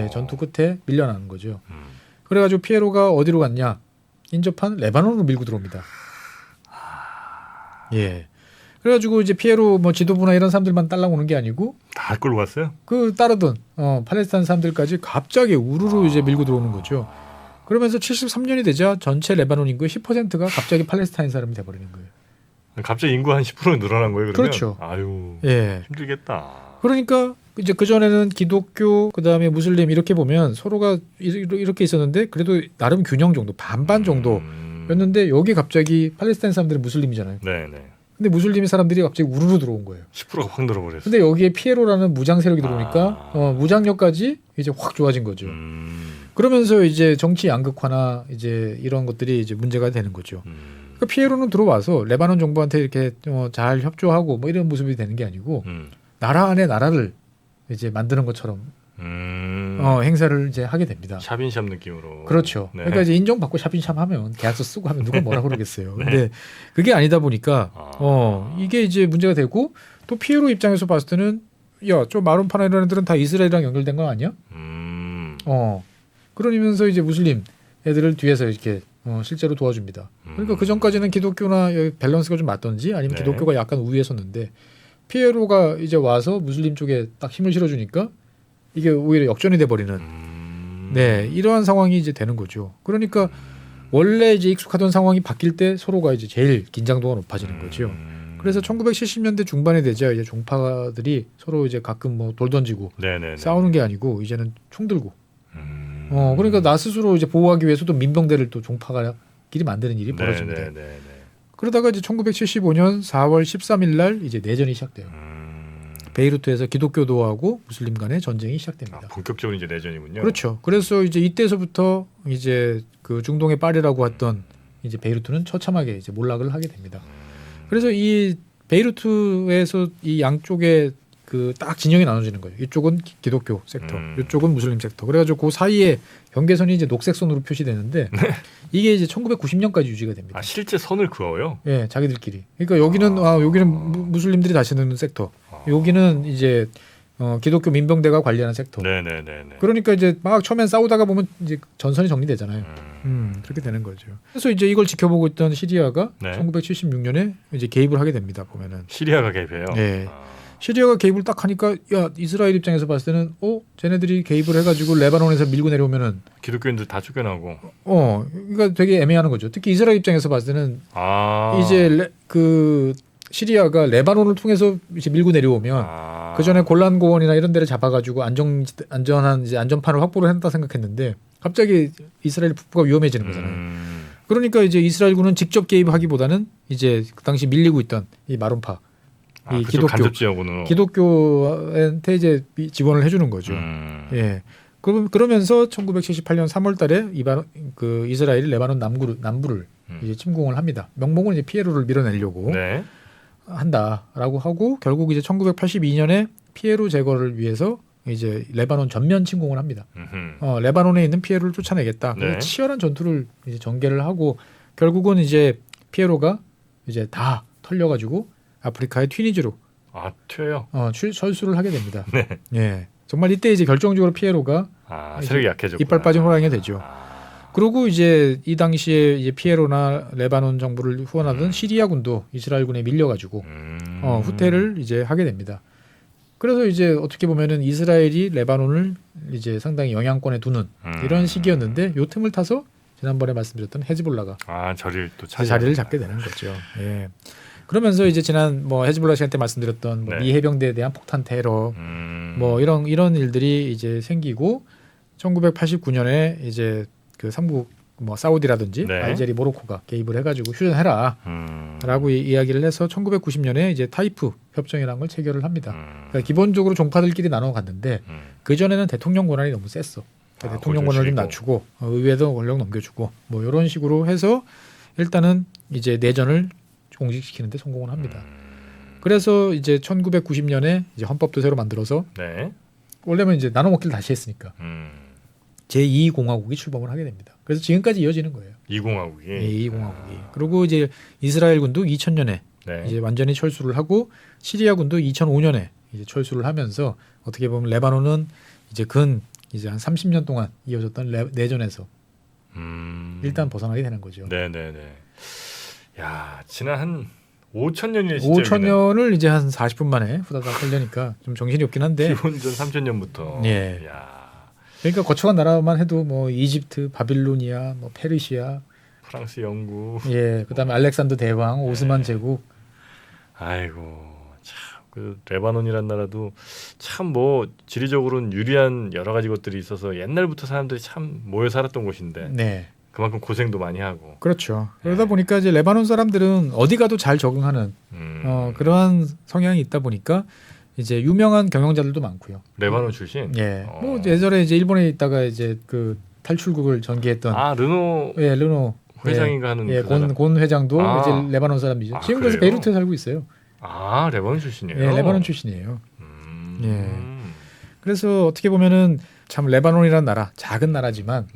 S1: 전투 끝에 밀려나는 거죠. 그래가지고 피에로가 어디로 갔냐? 인접한 레바논으로 밀고 들어옵니다. 그래가지고 이제 피에로 뭐 지도부나 이런 사람들만 딸랑오는 게 아니고
S2: 다 끌고 갔어요?
S1: 그 따르던 팔레스타인 사람들까지 갑자기 우르르 이제 밀고 들어오는 거죠. 그러면서 73년이 되자 전체 레바논 인구의 10%가 갑자기 팔레스타인 사람이 돼버리는 거예요.
S2: 갑자기 인구 한 10% 늘어난 거예요, 그러면?
S1: 그렇죠.
S2: 아유, 힘들겠다.
S1: 그러니까 이제 그 전에는 기독교, 그 다음에 무슬림 이렇게 보면 서로가 이렇게 있었는데 그래도 나름 균형 정도, 반반 정도였는데 여기 갑자기 팔레스타인 사람들은 무슬림이잖아요. 근데 무슬림 사람들이 갑자기 우르르 들어온 거예요.
S2: 10%가 확 늘어버렸어요.
S1: 근데 여기에 피에로라는 무장 세력이 들어오니까 무장력까지 이제 확 좋아진 거죠. 그러면서 이제 정치 양극화나 이제 이런 것들이 이제 문제가 되는 거죠. 그러니까 피에로는 들어와서 레바논 정부한테 이렇게 잘 협조하고 뭐 이런 모습이 되는 게 아니고 나라 안에 나라를 이제 만드는 것처럼 행사를 이제 하게 됩니다.
S2: 샵인샵 느낌으로.
S1: 그렇죠. 그러니까 이제 인정받고 샵인샵 하면 계약서 쓰고 하면 누가 뭐라 그러겠어요. 근데 그게 아니다 보니까 이게 이제 문제가 되고 또 피에로 입장에서 봤을 때는 야, 저 마론파나 이런 애들은 다 이스라엘이랑 연결된 거 아니야? 그러면서 이제 무슬림 애들을 뒤에서 이렇게 실제로 도와줍니다. 그러니까 그 전까지는 기독교나 여기 밸런스가 좀 맞던지 아니면
S2: 네.
S1: 기독교가 약간 우위에 섰는데 피에로가 이제 와서 무슬림 쪽에 딱 힘을 실어주니까 이게 오히려 역전이 돼버리는 네 이러한 상황이 이제 되는 거죠. 그러니까 원래 이제 익숙하던 상황이 바뀔 때 서로가 이제 제일 긴장도가 높아지는 거죠. 그래서 1970년대 중반에 되자 이제 종파들이 서로 이제 가끔 뭐 돌 던지고
S2: 네네네.
S1: 싸우는 게 아니고 이제는 총 들고 그러니까 나 스스로 이제 보호하기 위해서도 민병대를 또 종파가 끼리 만드는 일이 벌어집니다.
S2: 네네네.
S1: 그러다가 이제 1975년 4월 13일 날 이제 내전이 시작돼요. 베이루트에서 기독교도하고 무슬림 간의 전쟁이 시작됩니다.
S2: 본격적으로 이제 내전이군요.
S1: 그렇죠. 그래서 이제 이때서부터 이제 그 중동의 파리라고 했던 이제 베이루트는 처참하게 이제 몰락을 하게 됩니다. 그래서 이 베이루트에서 이 양쪽에 그 딱 진영이 나눠지는 거예요. 이쪽은 기독교 섹터, 이쪽은 무슬림 섹터. 그래가지고 그 사이에 경계선이 이제 녹색 선으로 표시되는데 이게 이제 1990년까지 유지가 됩니다.
S2: 아 실제 선을 그어요?
S1: 예, 자기들끼리. 그러니까 여기는 여기는 무슬림들이 다스리는 섹터, 여기는 이제 기독교 민병대가 관리하는 섹터.
S2: 네네네.
S1: 그러니까 이제 막 처음엔 싸우다가 보면 이제 전선이 정리되잖아요. 그렇게 되는 거죠. 그래서 이제 이걸 지켜보고 있던 시리아가
S2: 네.
S1: 1976년에 이제 개입을 하게 됩니다. 보면은.
S2: 시리아가 개입해요.
S1: 네. 시리아가 개입을 딱 하니까 야 이스라엘 입장에서 봤을 때는 쟤네들이 개입을 해가지고 레바논에서 밀고 내려오면은
S2: 기독교인들 다 쫓겨나고.
S1: 그러니까 되게 애매한 거죠. 특히 이스라엘 입장에서 봤을 때는 이제 그 시리아가 레바논을 통해서 이제 밀고 내려오면 그 전에 골란 고원이나 이런 데를 잡아가지고 안전한 이제 안전판을 확보를 했다 생각했는데 갑자기 이스라엘 북부가 위험해지는 거잖아요. 그러니까 이제 이스라엘군은 직접 개입하기보다는 이제 그 당시 밀리고 있던 이 마론파, 이
S2: 간접 지역으로
S1: 기독교한테 이제 지원을 해주는 거죠. 예. 그러면서 1978년 3월달에 그 이스라엘이 레바논 남부를 이제 침공을 합니다. 명목은 이제 피에로를 밀어내려고
S2: 네.
S1: 한다라고 하고 결국 이제 1982년에 피에로 제거를 위해서 이제 레바논 전면 침공을 합니다. 레바논에 있는 피에로를 쫓아내겠다.
S2: 네.
S1: 치열한 전투를 이제 전개를 하고 결국은 이제 피에로가 이제 다 털려가지고 아프리카의 튀니지로
S2: 튀어요.
S1: 철수를 하게 됩니다.
S2: 네.
S1: 예, 정말 이때 이제 결정적으로 피에로가
S2: 세력이 약해졌고
S1: 이빨 빠진 호랑이가 되죠. 그리고 이제 이 당시에 이제 피에로나 레바논 정부를 후원하던 시리아군도 이스라엘군에 밀려가지고 후퇴를 이제 하게 됩니다. 그래서 이제 어떻게 보면은 이스라엘이 레바논을 이제 상당히 영향권에 두는 이런 시기였는데 요 틈을 타서 지난번에 말씀드렸던 헤즈볼라가 자리를 잡게 되는 거죠. 예. 그러면서 이제 지난 뭐 헤즈볼라 시간 때 말씀드렸던 뭐 미 해병대에 대한 폭탄 테러 뭐 이런 일들이 이제 생기고 1989년에 이제 그 삼국 뭐 사우디라든지 알제리, 모로코가 개입을 해가지고 휴전해라라고 이야기를 해서 1990년에 이제 타이프 협정이라는 걸 체결을 합니다. 그러니까 기본적으로 종파들끼리 나눠 갔는데 그 전에는 대통령 권한이 너무 셌어. 그러니까 대통령 권한을 좀 낮추고 의회도 권력 넘겨주고 뭐 이런 식으로 해서 일단은 이제 내전을 공식시키는데 성공을 합니다. 그래서 이제 1990년에 이제 헌법도 새로 만들어서 원래는 이제 나눠 먹기를 다시 했으니까 제2공화국이 출범을 하게 됩니다. 그래서 지금까지 이어지는 거예요.
S2: 2공화국이.
S1: 예, 2공화국이. 그리고 이제 이스라엘군도 2000년에 이제 완전히 철수를 하고 시리아군도 2005년에 이제 철수를 하면서 어떻게 보면 레바논은 이제 이제 한 30년 동안 이어졌던 내전에서 일단 벗어나게 되는 거죠.
S2: 네네네. 야, 지난 한 5,000년이
S1: 5,000년을 이제 한 40분 만에 후다닥 하려니까 좀 정신이 없긴 한데.
S2: 기원전 3,000년부터.
S1: 예. 야. 그러니까 거쳐간 나라만 해도 뭐 이집트, 바빌로니아, 뭐 페르시아,
S2: 프랑스, 영국.
S1: 예, 그다음에 알렉산더 대왕, 오스만 제국.
S2: 아이고 참 그 레바논이란 나라도 참 뭐 지리적으로는 유리한 여러 가지 것들이 있어서 옛날부터 사람들이 참 모여 살았던 곳인데. 그만큼 고생도 많이 하고.
S1: 그렇죠. 그러다 보니까 이제 레바논 사람들은 어디 가도 잘 적응하는 그러한 성향이 있다 보니까 이제 유명한 경영자들도 많고요.
S2: 레바논 출신?
S1: 예. 뭐 예전에 이제 일본에 있다가 이제 그 탈출국을 전개했던
S2: 르노.
S1: 예, 르노
S2: 회장인가 하는
S1: 권 회장도 이제 레바논 사람이죠. 지금 그래서 베이루트에 살고 있어요.
S2: 레바논 출신이에요.
S1: 예, 레바논 출신이에요. 예. 그래서 어떻게 보면은 참 레바논이라는 나라, 작은 나라지만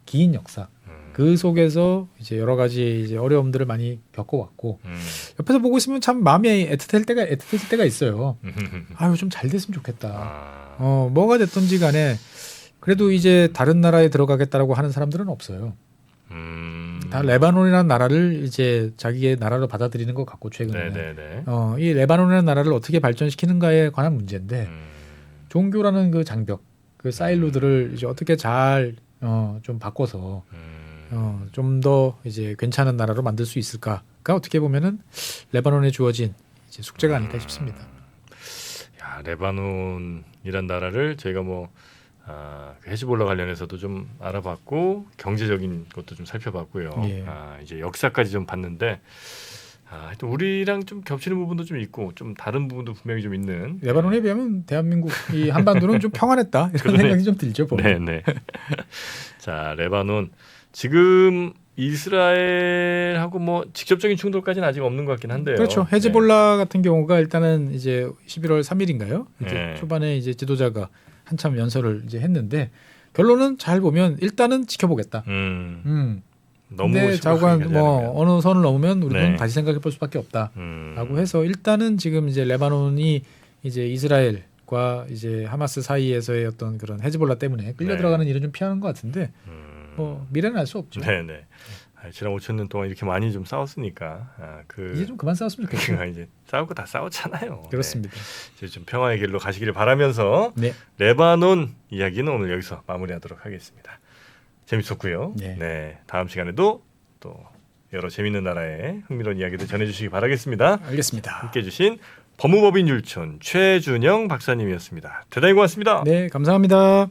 S1: 긴 역사. 그 속에서 이제 여러 가지 이제 어려움들을 많이 겪어왔고 옆에서 보고 있으면 참 마음이 애틋해질 때가 있어요. 좀 잘 됐으면 좋겠다. 뭐가 됐든지 간에 그래도 이제 다른 나라에 들어가겠다라고 하는 사람들은 없어요. 다 레바논이라는 나라를 이제 자기의 나라로 받아들이는 것 같고 최근에
S2: 네네네.
S1: 이 레바논이라는 나라를 어떻게 발전시키는가에 관한 문제인데 종교라는 그 장벽, 그 사일로들을 이제 어떻게 잘 좀 바꿔서 좀 더 이제 괜찮은 나라로 만들 수 있을까가 어떻게 보면은 레바논에 주어진 이제 숙제가 아닐까 싶습니다.
S2: 야, 레바논이란 나라를 저희가 뭐 그 헤즈볼라 관련해서도 좀 알아봤고 경제적인 것도 좀 살펴봤고요.
S1: 예.
S2: 이제 역사까지 좀 봤는데 하여튼 우리랑 좀 겹치는 부분도 좀 있고 좀 다른 부분도 분명히 좀 있는.
S1: 레바논에 비하면 대한민국 이 한반도는 좀 평안했다 이런 생각이 좀 들죠. 보면.
S2: 네네. 자, 레바논 지금 이스라엘하고 뭐 직접적인 충돌까지는 아직 없는 것 같긴 한데요.
S1: 그렇죠. 헤즈볼라 같은 경우가 일단은 이제 11월 3일인가요? 이제 초반에 이제 지도자가 한참 연설을 이제 했는데 결론은 잘 보면 일단은 지켜보겠다.
S2: 너무
S1: 근데 자관 뭐
S2: 하면.
S1: 어느 선을 넘으면 우리는
S2: 네.
S1: 다시 생각해 볼 수밖에 없다라고 해서 일단은 지금 이제 레바논이 이제 이스라엘과 이제 하마스 사이에서의 어떤 그런 헤즈볼라 때문에 끌려
S2: 네.
S1: 들어가는 일은 좀 피하는 것 같은데 뭐 미래는 알 수 없죠.
S2: 네네. 지난 5천 년 동안 이렇게 많이 좀 싸웠으니까
S1: 이제 좀 그만 싸웠으면 좋겠어요.
S2: 이제 싸울 거 다 싸웠잖아요.
S1: 그렇습니다.
S2: 네. 이제 좀 평화의 길로 가시기를 바라면서
S1: 네.
S2: 레바논 이야기는 오늘 여기서 마무리하도록 하겠습니다. 재밌었고요.
S1: 네.
S2: 네, 다음 시간에도 또 여러 재밌는 나라의 흥미로운 이야기들 전해주시기 바라겠습니다.
S1: 알겠습니다.
S2: 함께해주신 법무법인 율촌 최준영 박사님이었습니다. 대단히 고맙습니다.
S1: 네, 감사합니다.